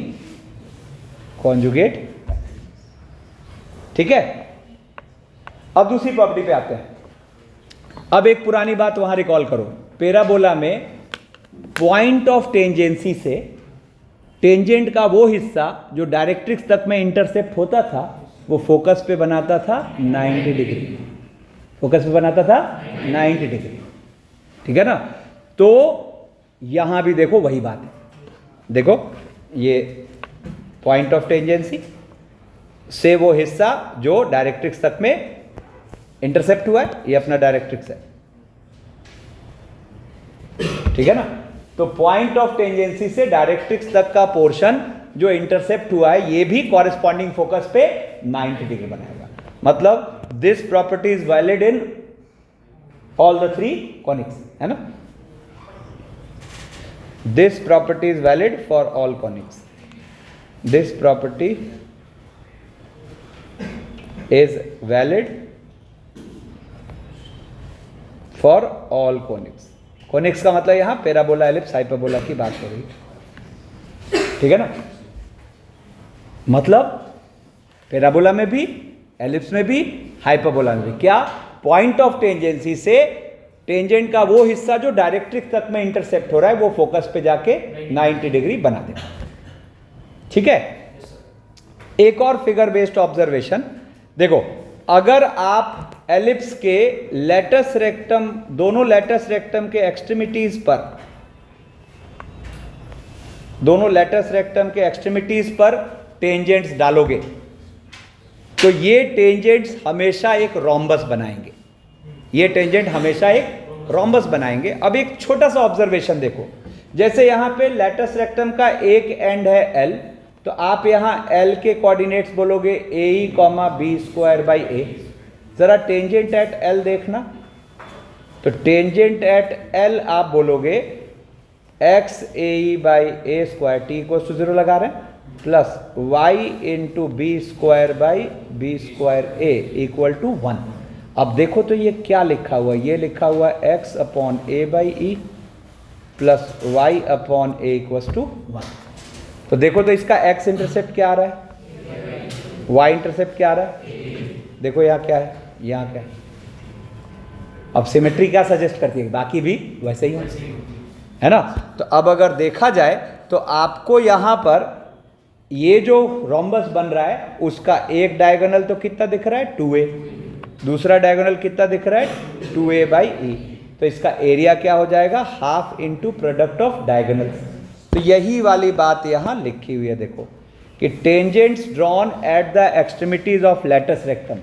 conjugate, ठीक है। अब दूसरी प्रॉपर्टी पे आते हैं। अब एक पुरानी बात वहां रिकॉल करो, पैराबोला में पॉइंट ऑफ टेंजेंसी से टेंजेंट का वो हिस्सा जो डायरेक्ट्रिक्स तक में इंटरसेप्ट होता था, वो फोकस पे बनाता था 90 डिग्री, फोकस पे बनाता था 90 डिग्री, ठीक है ना। तो यहां भी देखो वही बात है, देखो ये पॉइंट ऑफ टेंजेंसी से वो हिस्सा जो डायरेक्ट्रिक्स तक में इंटरसेप्ट हुआ है, ये अपना डायरेक्ट्रिक्स है, ठीक है ना। तो पॉइंट ऑफ टेंजेंसी से डायरेक्ट्रिक्स तक का पोर्शन जो इंटरसेप्ट हुआ है, ये भी कॉरेस्पॉन्डिंग फोकस पे 90 डिग्री बनाएगा। मतलब this property is valid in all the 3 conics, है ना। This property is valid for all conics, this property is valid for all conics. Conics का मतलब यहां पैराबोला, एलिप्स, हाइपरबोला की बात हो रही है, ठीक है ना। मतलब पैराबोला में भी, एलिप्स में भी, हाइपरबोला में भी क्या, पॉइंट ऑफ टेंजेंसी से टेंजेंट का वो हिस्सा जो डायरेक्ट्रिक्स तक में इंटरसेप्ट हो रहा है, वो फोकस पे जाके 90 डिग्री बना देगा, ठीक है। एक और फिगर बेस्ड ऑब्जर्वेशन देखो, अगर आप एलिप्स के लेटस रेक्टम, दोनों लेटस रेक्टम के एक्सट्रीमिटीज पर, दोनों लेटस रेक्टम के एक्सट्रीमिटीज पर टेंजेंट्स डालोगे, तो ये टेंजेंट्स हमेशा एक रोम्बस बनाएंगे, ये टेंजेंट हमेशा एक रोम्बस बनाएंगे। अब एक छोटा सा ऑब्जर्वेशन देखो, जैसे यहां पे लेटस रेक्टम का एक एंड है एल, तो आप यहां एल के कोऑर्डिनेट्स बोलोगे ए ई कॉमा बी स्क्वायर बाई ए। जरा टेंजेंट एट एल देखना, तो टेंजेंट एट एल आप बोलोगे X A E by A square, T equal to 0 लगा रहे हैं, plus y into B square by B square A equal to 1। अब देखो तो ये क्या लिखा हुआ है, ये लिखा हुआ है x upon A by E plus y upon A equal to 1। तो देखो तो इसका x इंटरसेप्ट क्या आ रहा है, y इंटरसेप्ट क्या आ रहा है, देखो यहाँ क्या है, यहाँ क्या है। अब सिमेट्री क्या सजेस्ट करती है, बाकी भी वैसे ही है ना। तो अब अगर देखा जाए तो आपको यहाँ पर ये जो रोम्बस बन रहा है, उसका एक डायगोनल तो कितना दिख रहा है 2a, दूसरा डायगोनल कितना दिख रहा है 2a बाई ई। तो इसका एरिया क्या हो जाएगा, half into product of diagonals. तो यही वाली बात यहां लिखी हुई है, देखो कि tangents drawn at the extremities of latus rectum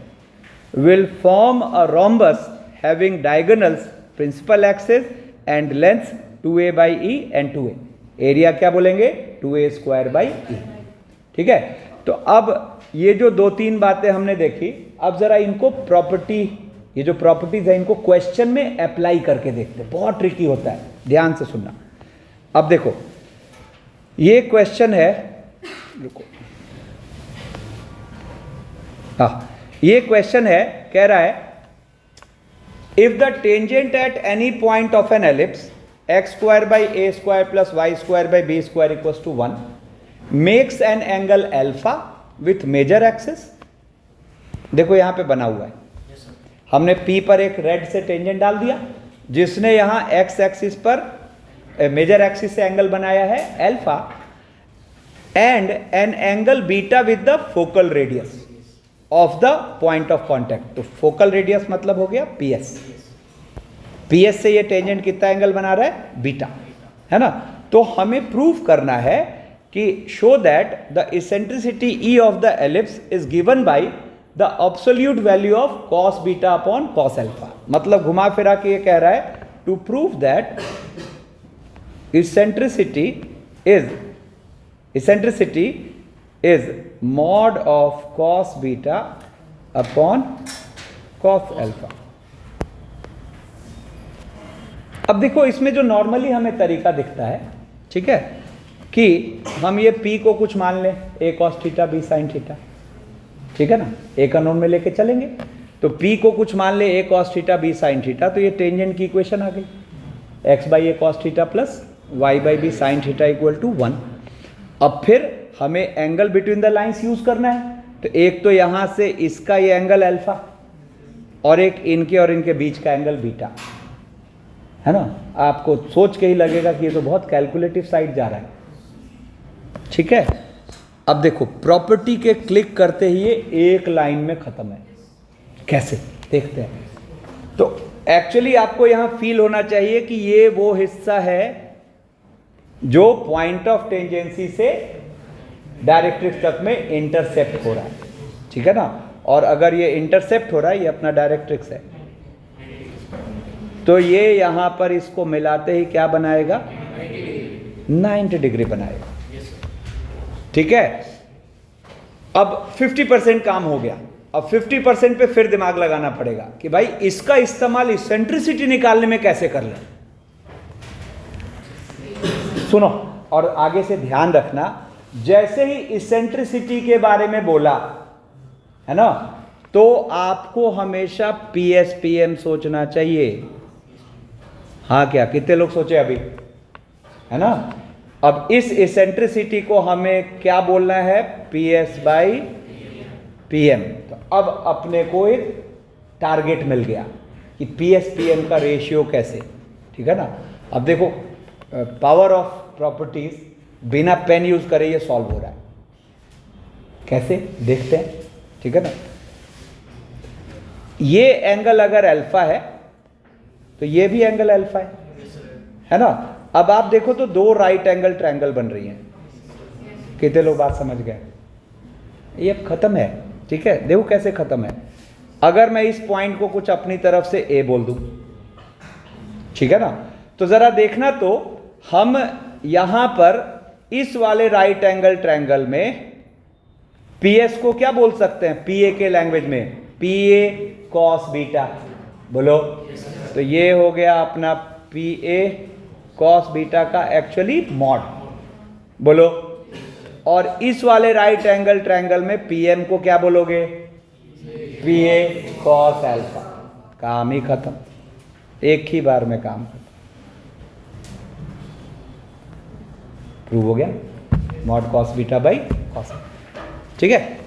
will form a rhombus having diagonals principal axis and length 2a by e and 2a. Area क्या बोलेंगे? 2a square by e. ठीक है, तो अब ये जो 2-3 बातें हमने देखी, अब जरा इनको प्रॉपर्टी, ये जो प्रॉपर्टीज है इनको क्वेश्चन में अप्लाई करके देखते हैं. बहुत ट्रिकी होता है, ध्यान से सुनना. अब देखो ये क्वेश्चन है, रुको, ये क्वेश्चन है, कह रहा है if the tangent at any point of an ellipse x square by A square plus y square by B square equals to 1 makes an angle alpha with major axis. देखो यहां पे बना हुआ है, हमने P पर एक रेड से टेंजेंट डाल दिया जिसने यहां एक्स एक्सिस पर मेजर एक्सिस से एंगल बनाया है alpha, and an angle beta with the focal radius of the point of contact. तो फोकल रेडियस मतलब हो गया PS. PS से ये टेंजेंट कितना एंगल बना रहा है? बीटा, है ना. तो हमें प्रूव करना है कि show that the eccentricity E of the ellipse is given by the absolute value of cos beta upon cos alpha. मतलब घुमा फिरा के ये कह रहा है to prove that eccentricity is mod of cos beta upon cos alpha. अब देखो इसमें जो नॉर्मली हमें तरीका दिखता है, ठीक है, कि हम ये P को कुछ मान लें a cos theta b sin theta, ठीक है ना, एक अननोन में लेके चलेंगे. तो P को कुछ मान ले a cos theta b sin theta, तो ये टेंजेंट की इक्वेशन आ गई, x by a cos theta plus y by B sine theta equal to 1. अब फिर हमें angle between the lines use करना है. तो एक तो यहां से इसका ये एंगल अल्फा और एक इनके और इनके बीच का एंगल बीटा, है ना. आपको सोच के ही लगेगा कि ये तो बहुत कैलकुलेटिव साइड जा रहा है, ठीक है. अब देखो प्रॉपर्टी के क्लिक करते ही ये एक लाइन में खत्म है. कैसे देखते हैं. तो एक्चुअली आपको यहां फील होना चाहिए कि ये वो हिस्सा है जो पॉइंट ऑफ टेंजेंसी से डायरेक्ट्रिक्स तक में इंटरसेप्ट हो रहा है, ठीक है ना. और अगर ये इंटरसेप्ट हो रहा है, ये अपना डायरेक्ट्रिक्स है, तो ये यहां पर इसको मिलाते ही क्या बनाएगा? 90 डिग्री बनाएगा, ठीक है. अब 50% काम हो गया. अब 50% पे फिर दिमाग लगाना पड़ेगा कि भाई इसका इस्तेमाल इसेंट्रिसिटी निकालने में कैसे कर लें. सुनो और आगे से ध्यान रखना, जैसे ही इसेंट्रिसिटी के बारे में बोला है ना, तो आपको हमेशा PS PM सोचना चाहिए. हाँ क्या, कितने लोग सोचे अभी, है ना. अब इस इसेंट्रिसिटी को हमें क्या बोलना है? PS by PM. तो अब अपने को एक टारगेट मिल गया कि PS PM का रेशियो कैसे, ठीक है ना. अब देखो पावर ऑफ प्रॉपर्टीज बिना पेन यूज करे ये सॉल्व हो रहा है. कैसे देखते हैं, ठीक है ना. ये एंगल अगर अल्फा है तो ये भी एंगल अल्फा है ना. अब आप देखो तो दो राइट एंगल ट्रायंगल बन रही हैं. कितने लोग बात समझ गए? ये अब खत्म है, ठीक है. देखो कैसे खत्म है. अगर मैं इस पॉइंट को कुछ अपनी तरफ से A बोल दूं, ठीक है ना, तो जरा देखना, तो हम यहां पर इस वाले राइट एंगल ट्रायंगल में PS को क्या बोल सकते हैं? PA के लैंग्वेज में PA cos बीटा बोलो. तो ये हो गया अपना PA cos बीटा का एक्चुअली मॉड बोलो. और इस वाले राइट एंगल ट्रायंगल में PM को क्या बोलोगे? PA cos alpha. काम ही खत्म, एक ही बार में काम खत्म. प्रूव हो गया mod cos beta by cos, ठीक है.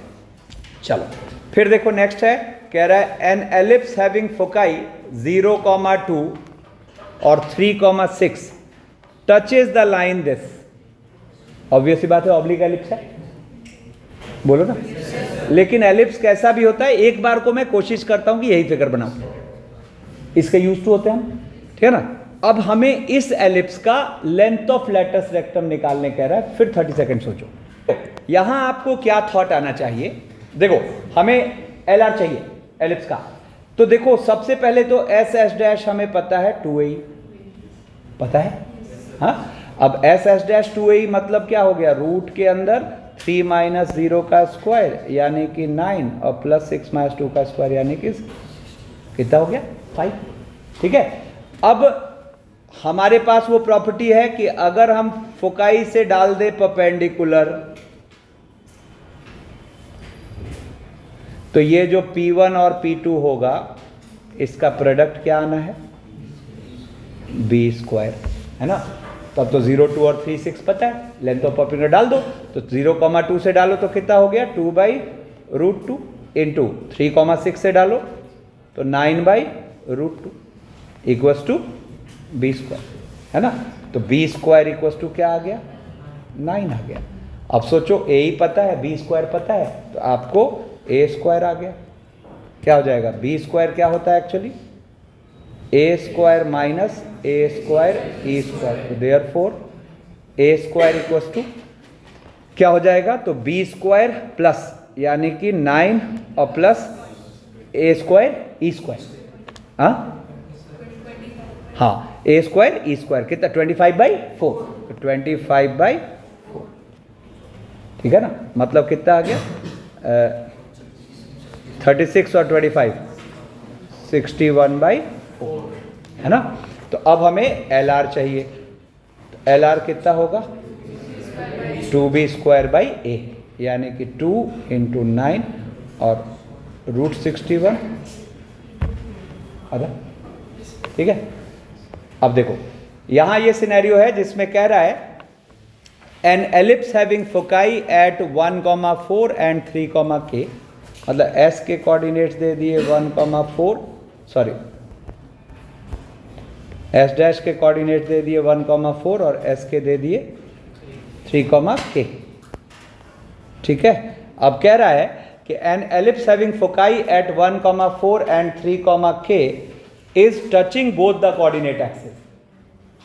चलो फिर देखो नेक्स्ट है, कह रहा है एन एलिप्स हैविंग फोकाई 0,2 और 3,6 touches the line this. Obvious सी बात है, ऑब्लिक एलिप्स है, बोलो ना. लेकिन एलिप्स कैसा भी होता है, एक बार को मैं कोशिश करता हूं कि यही फिगर बनाऊं, इसके यूज टू होते हैं हम, ठीक है ना. अब हमें इस एलिप्स का लेंथ ऑफ लेटस रेक्टम निकालने कह रहा है. फिर 30 सेकंड सोचो. यहां आपको क्या थॉट आना चाहिए? देखो हमें LR चाहिए, एलिप्स का। तो देखो सबसे पहले तो एस एस डैश हमें पता है 2a, पता है, हाँ। अब एस एस डैश 2a मतलब क्या हो गया, रूट के अंदर 3 माइनस 0 का स्क्वायर यानी कि 9 और प्लस 6 माइनस 2 का स्क्वायर यानी कि कितना हो गया 5, ठीक है। अब हमारे पास वो प्रॉपर्टी है कि अगर हम फोकाई से डाल दे परपेंडिकुलर, तो ये जो P1 और P2 होगा इसका प्रोडक्ट क्या आना है, b स्क्वायर, है ना। तब तो 0, 2 और 3, 6 पता है, लेंथ ऑफ परपेंडिकुलर डाल दो, तो 0,2 से डालो तो कितना हो गया 2/√2 इंटू 3,6 से डालो तो 9/√2 इक्वल्स टू b स्क्वायर, है ना। तो b स्क्वायर इक्वल्स टू क्या आ गया 9 आ गया। अब सोचो a ही पता है, b स्क्वायर पता है, तो आपको a स्क्वायर आ गया। क्या हो जाएगा, b स्क्वायर क्या होता है actually a square minus a square e square, तो therefore a square equals to क्या हो जाएगा, तो b स्क्वायर प्लस यानी कि 9 और plus a square e square, हाँ a स्क्वायर e स्क्वायर कितना 25/4, तो 25/4, ठीक है ना। मतलब कितना आ गया 36 और 25 61/4, है ना। तो अब हमें LR चाहिए, तो LR कितना होगा 2b स्क्वायर बाई a यानी कि 2 इंटू 9 और √61 आधा, ठीक है। अब देखो यहां ये सिनेरियो है जिसमें कह रहा है an ellipse having foci at 1,4 and 3,k, मतलब s के कोऑर्डिनेट्स दे दिए 1,4, सॉरी s डैश के कोऑर्डिनेट्स दे दिए 1,4 और s के दे दिए 3,k, ठीक है। अब कह रहा है कि an ellipse having foci at 1,4 and 3,k is touching both the coordinate axis,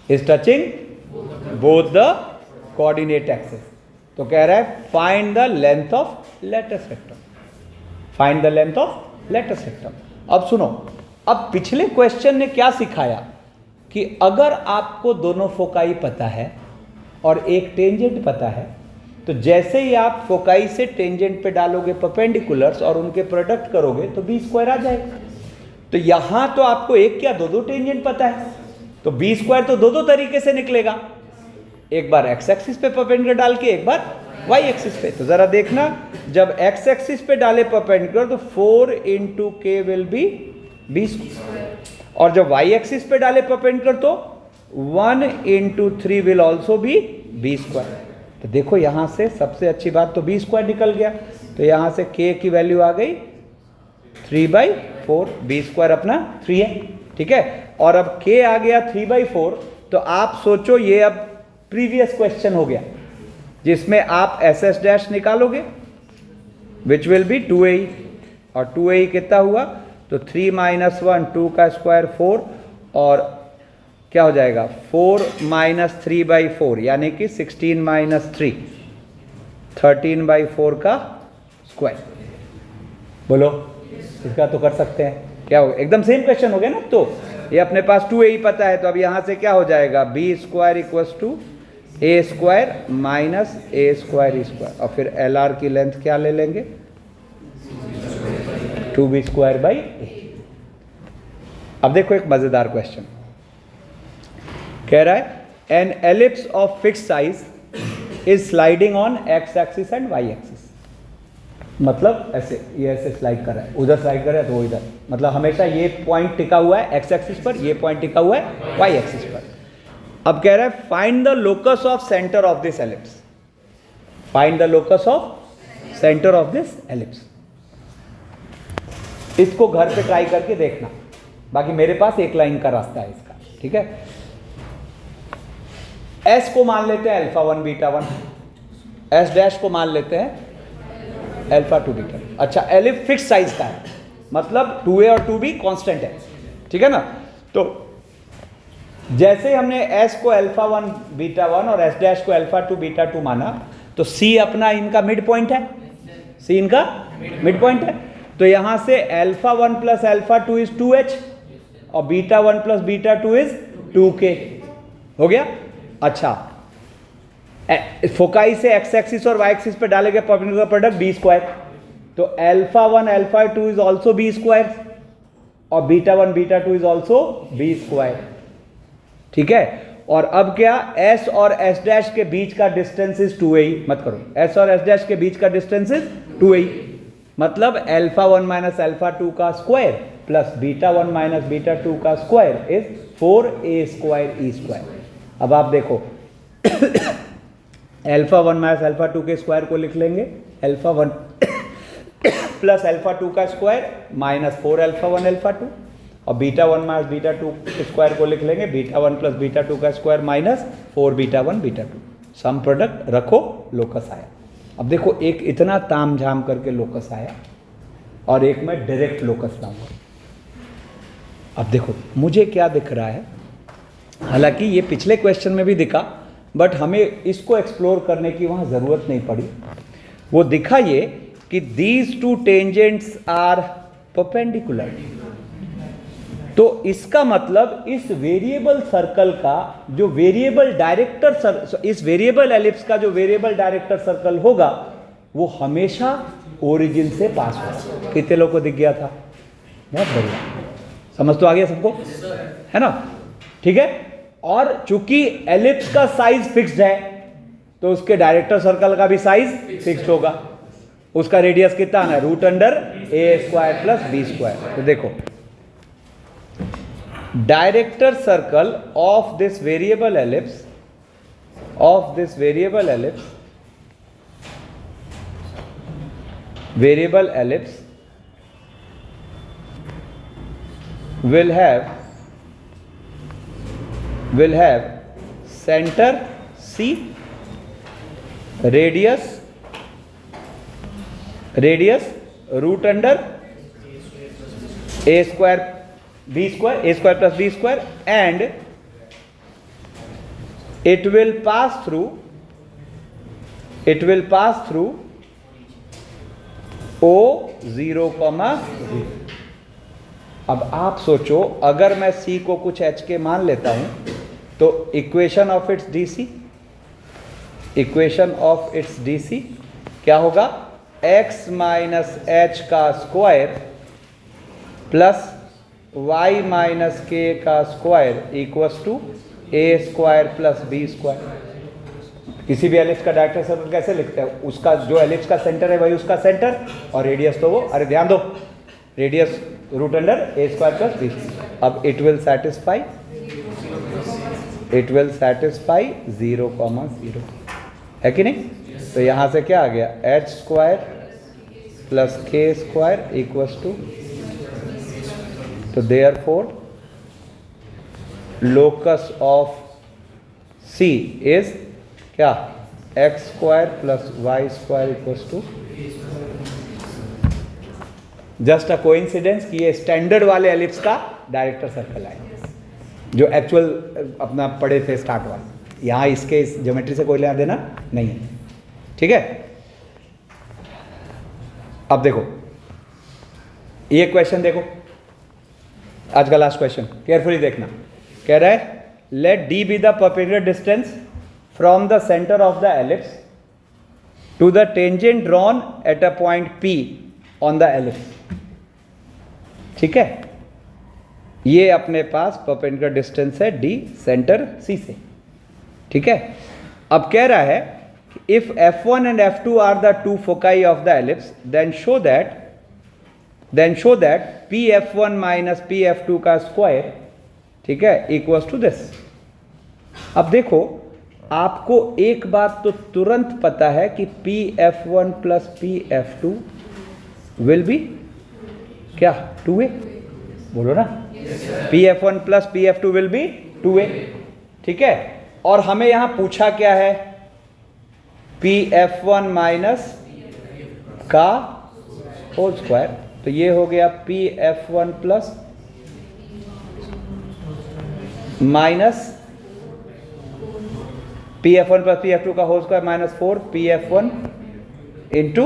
is touching both the coordinate axis। तो कह रहा है find the length of lattice vector, find the length of lattice vector। अब सुनो, अब पिछले question ने क्या सिखाया कि अगर आपको दोनों फोकाई पता है और एक टेंजेंट पता है, तो जैसे ही आप फोकाई से टेंजेंट पे डालोगे परपेंडिकुलर्स और उनके प्रोडक्ट करोगे तो b स्क्वायर आ जाएगा। तो यहां तो आपको एक क्या दो टेंजेंट पता है, तो b स्क्वायर तो दो तरीके से निकलेगा, एक बार x एक्सिस पे परपेंडिकुलर डाल के एक बार y एक्सिस पे। तो जरा देखना, जब x एक्सिस पे डाले परपेंडिकुलर तो 4 into k will be b square, और जब y एक्सिस पे डाले परपेंडिकुलर तो 1 into 3 will also be b square. तो देखो यहां से सबसे अच्छी बात तो b स्क्वायर निकल गया, तो यहां से k की वैल्यू आ गई 3/4, b स्क्वायर अपना 3 है, ठीक है। और अब k आ गया 3/4, तो आप सोचो ये अब प्रीवियस क्वेश्चन हो गया जिसमें आप एस एस डैश निकालोगे विच विल बी 2a, और 2a कितना हुआ, तो 3 माइनस 1 2 का स्क्वायर 4, और क्या हो जाएगा 4 माइनस 3/4 यानी कि 16 माइनस 3 13/4 का स्क्वायर। बोलो इसका तो कर सकते हैं, क्या हो एकदम सेम क्वेश्चन हो गया ना। तो ये अपने पास 2a ही पता है, तो अब यहां से क्या हो जाएगा b square equals to a square minus a square E square, और फिर LR की लेंथ क्या ले लेंगे 2b स्क्वायर बाई a। अब देखो एक मजेदार क्वेश्चन कह रहा है an ellipse of fix size is sliding on x axis and y axis, मतलब ऐसे ये ऐसे स्लाइड कर रहा है, उधर स्लाइड कर रहा है तो वो इधर, मतलब हमेशा ये पॉइंट टिका हुआ है x एक्सिस पर, ये पॉइंट टिका हुआ है y एक्सिस पर। अब कह रहा है find the locus of centre of this ellipse, find the locus of centre of this ellipse. इसको घर पे ट्राई करके देखना, बाकी मेरे पास एक लाइन का रास्ता है इसका, ठीक है। s को मान लेते हैं α1 β1, s डैश को मान लेते हैं α2 β2। अच्छा एलिप्स फिक्स साइज का है, मतलब 2a और 2b कांस्टेंट है, ठीक है ना। तो जैसे हमने s को α1 β1 और s डैश को α2 β2 माना, तो c अपना इनका मिड पॉइंट है, c इनका मिड पॉइंट है। तो यहां से alpha 1 plus alpha 2 is 2h और beta 1 plus beta 2 is 2k। हो गया। अच्छा, फोकाई से एक्स एक्सिस और वाई एक्सिस पे डालेंगे परपेंडिकुलर प्रोडक्ट बी स्क्वायर, तो alpha 1 alpha 2 is also b square और beta 1 beta 2 is also b square. ठीक है। और अब क्या, s और s डैश के बीच का डिस्टेंस इज 2a, मत करो, s और s डैश के बीच का डिस्टेंस इज 2a, मतलब अल्फा 1 माइनस अल्फा 2 का square plus beta 1 minus beta 2 का square is 4a square E square. अब आप देखो अल्फा 1 माइनस अल्फा 2 के स्क्वायर को लिख लेंगे अल्फा 1 प्लस अल्फा 2 का स्क्वायर माइनस 4 अल्फा 1 अल्फा 2, और बीटा 1 माइनस बीटा 2 के स्क्वायर को लिख लेंगे बीटा 1 प्लस बीटा 2 का square minus 4 beta 1 beta 2। Some product रखो, लोकस आया। अब देखो, एक इतना ताम झाम करके लोकस आया और एक मैं डायरेक्ट लोकस लाऊंगा। अब देखो मुझे क्या दिख रहा है, हालांकि ये पिछले क्वेश्चन में भी दिखा, बट हमें इसको एक्सप्लोर करने की वहां जरूरत नहीं पड़ी। वो दिखा ये कि these two tangents are perpendicular, तो इसका मतलब इस वेरिएबल सर्कल का जो वेरिएबल डायरेक्टर, इस वेरिएबल एलिप्स का जो वेरिएबल डायरेक्टर सर्कल होगा वो हमेशा ओरिजिन से पास होगा। कितने लोगों को दिख गया था? बहुत बढ़िया, समझ तो आ गया सबको, है ना? ठीक है। और चूंकि एलिप्स का साइज फिक्स्ड है तो उसके डायरेक्टर सर्कल का भी साइज फिक्स्ड होगा। उसका रेडियस कितना है? रूट अंडर ए स्क्वायर प्लस बी स्क्वायर। तो देखो, director circle of this variable ellipse, variable ellipse will have center C, radius root under a square plus b square, and it will pass through O0, 0। अब आप सोचो, अगर मैं C को कुछ h के मान लेता हूं तो इक्वेशन ऑफ इट्स DC क्या होगा? x माइनस h का स्क्वायर प्लस y माइनस k का square equals to a square plus b square. किसी भी एलिप्स का डायरेक्टर सर्कल कैसे लिखते हैं? उसका जो एलिप्स का सेंटर है वही उसका सेंटर, और रेडियस तो वो, अरे ध्यान दो, रेडियस रूट अंडर ए स्क्वायर प्लस बी। अब इट विल सैटिस्फाई 0, 0 है कि नहीं? तो यहां से क्या आ गया? h square plus k square equals to, तो therefore locus of C is क्या? x square plus y square equals to, just a coincidence कि ये स्टैंडर्ड वाले एलिप्स का डायरेक्टर सर्कल है जो एक्चुअल अपना पढ़े थे स्टार्ट वाले। यहाँ इसके इस ज्योमेट्री से कोई लेना देना नहीं है। ठीक है। अब देखो ये क्वेश्चन, देखो आज का लास्ट क्वेश्चन, केयरफुली देखना। कह रहा है let d be the perpendicular distance from the center of the ellipse to the tangent drawn at a point P on the ellipse। ठीक है, ये अपने पास परपेंडिकुलर डिस्टेंस है d सेंटर C से। ठीक है। अब कह रहा है if f1 and f2 are the two foci of the ellipse then show that pf1 minus pf2 का स्क्वायर, ठीक है, इक्वल्स टू दिस। अब देखो, आपको एक बात तो तुरंत पता है कि pf1 plus pf2 will be क्या? 2a। बोलो ना, pf1 plus pf2 will be 2a। ठीक है। और हमें यहां पूछा क्या है? pf1 माइनस का होल स्क्वायर, तो ये हो गया pf1 plus minus pf1 plus pf2 का whole square minus 4 pf1 into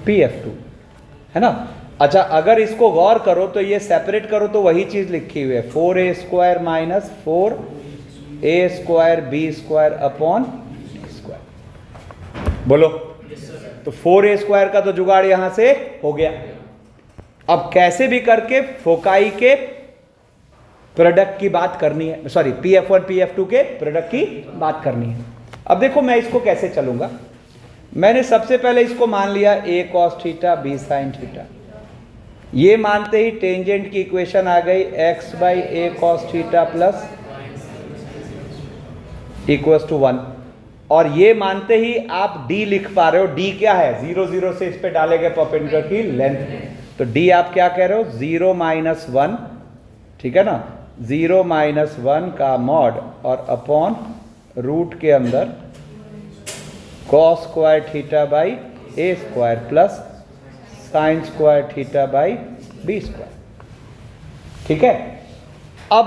PF2, है ना। अच्छा, अगर इसको गौर करो तो ये सेपरेट करो तो वही चीज लिखी हुई है, 4a square minus 4a square B square upon square. बोलो। तो 4a स्क्वायर का तो जुगाड़ यहां से हो गया। अब कैसे भी करके फोकाई के प्रोडक्ट की बात करनी है, सॉरी PF1 PF2 के प्रोडक्ट की बात करनी है। अब देखो मैं इसको कैसे चलूंगा। मैंने सबसे पहले इसको मान लिया a cos theta b sin theta. ये मानते ही टेंजेंट की इक्वेशन आ गई x by a cos theta plus equals to 1। और ये मानते ही आप d लिख पा रहे हो। d क्या है, 0 0 से इस पे डाले गए परपेंडिकुलर की लेंथ। तो d आप क्या कह रहे हो, 0 माइनस 1, ठीक है ना, 0 माइनस 1 का मॉड और अपॉन रूट के अंदर cos square theta by A square plus sine square theta by B square. ठीक है। अब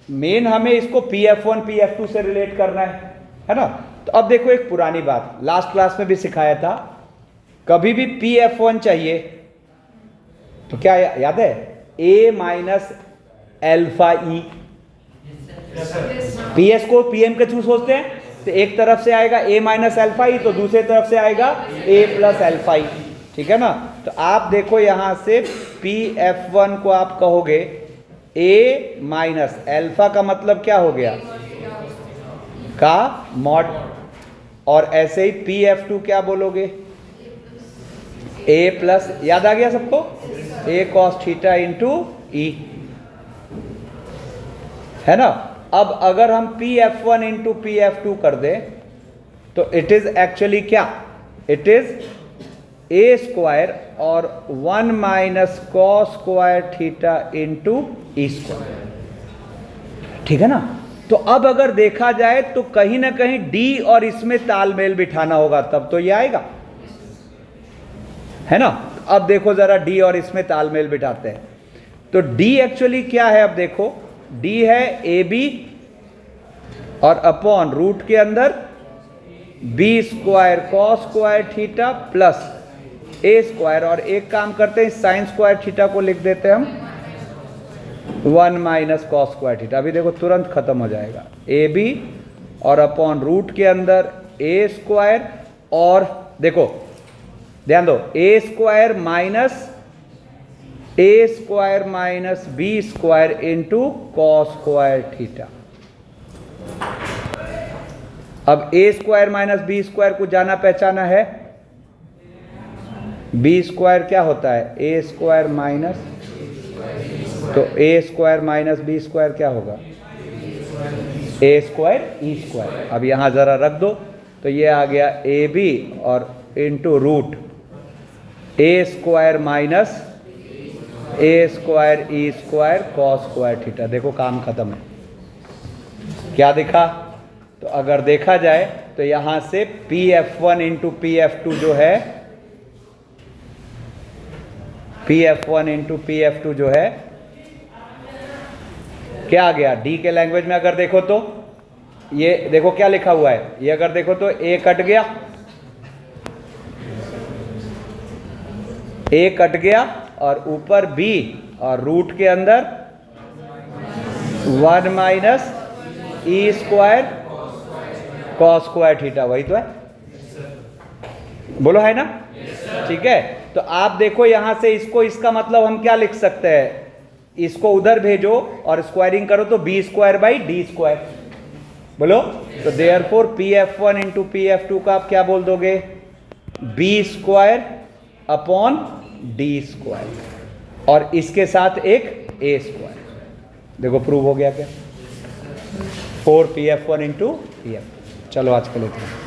मेन हमें इसको PF1 PF2 से रिलेट करना है ना। तो अब देखो एक पुरानी बात लास्ट क्लास में भी सिखाया था, कभी भी PF1 चाहिए तो क्या याद है, a minus alpha E. PS को PM के थ्रू सोचते हैं तो एक तरफ से आएगा a माइनस एल्फा ई, तो दूसरे तरफ से आएगा a प्लस एल्फा ई, ठीक है ना। तो आप देखो यहां से PF1 को आप कहोगे a माइनस एल्फा का मतलब क्या हो गया, का मॉड। और ऐसे ही PF2 क्या बोलोगे, a प्लस, याद आ गया सबको, a cos थीटा इंटू ई, है ना। अब अगर हम PF1 इंटू PF2 कर दें तो इट इज एक्चुअली क्या, इट इज a स्क्वायर और 1 माइनस cos square theta into e square, ठीक है ना। तो अब अगर देखा जाए तो कहीं ना कहीं d और इसमें तालमेल बिठाना होगा तब तो ये आएगा, है ना। अब देखो जरा d और इसमें तालमेल बिठाते हैं तो d एक्चुअली क्या है, अब देखो d है AB और अपॉन रूट के अंदर b square cos square theta plus a square, और एक काम करते हैं साइन स्क्वायर थीटा को लिख देते हैं हम 1 माइनस कॉस स्क्वायर थीटा। अभी देखो तुरंत खत्म हो जाएगा, AB और अपॉन रूट के अंदर a स्क्वायर, और देखो ध्यान दो a square minus b square into cos square theta. अब a square minus b square को जाना पहचाना है, b स्क्वायर क्या होता है, a स्क्वायर माइनस, तो a square minus b square क्या होगा, a स्क्वायर e स्क्वायर। अब यहां जरा रख दो तो ये आ गया AB और into root a square minus a square E square cos square theta. देखो काम खत्म है, क्या दिखा। तो अगर देखा जाए तो यहां से PF1 इंटू PF2 जो है, PF1 इंटू PF2 जो है क्या आ गया, D के लैंग्वेज में अगर देखो तो ये देखो क्या लिखा हुआ है, ये अगर देखो तो A कट गया, A कट गया और ऊपर B और रूट के अंदर 1 माइनस ई स्क्वायर कॉस स्क्वायर थीटा, वही तो है, बोलो है ना। ठीक है। तो आप देखो यहां से इसको, इसका मतलब हम क्या लिख सकते हैं, इसको उधर भेजो और स्क्वायरिंग करो तो b square by D square, बोलो। तो देयरफॉर PF1 इंटू PF2 का आप क्या बोल दोगे, b square upon D square, और इसके साथ एक a स्क्वायर। देखो प्रूव हो गया क्या, 4 PF1 इंटू PF2। चलो आज के लिए इतना।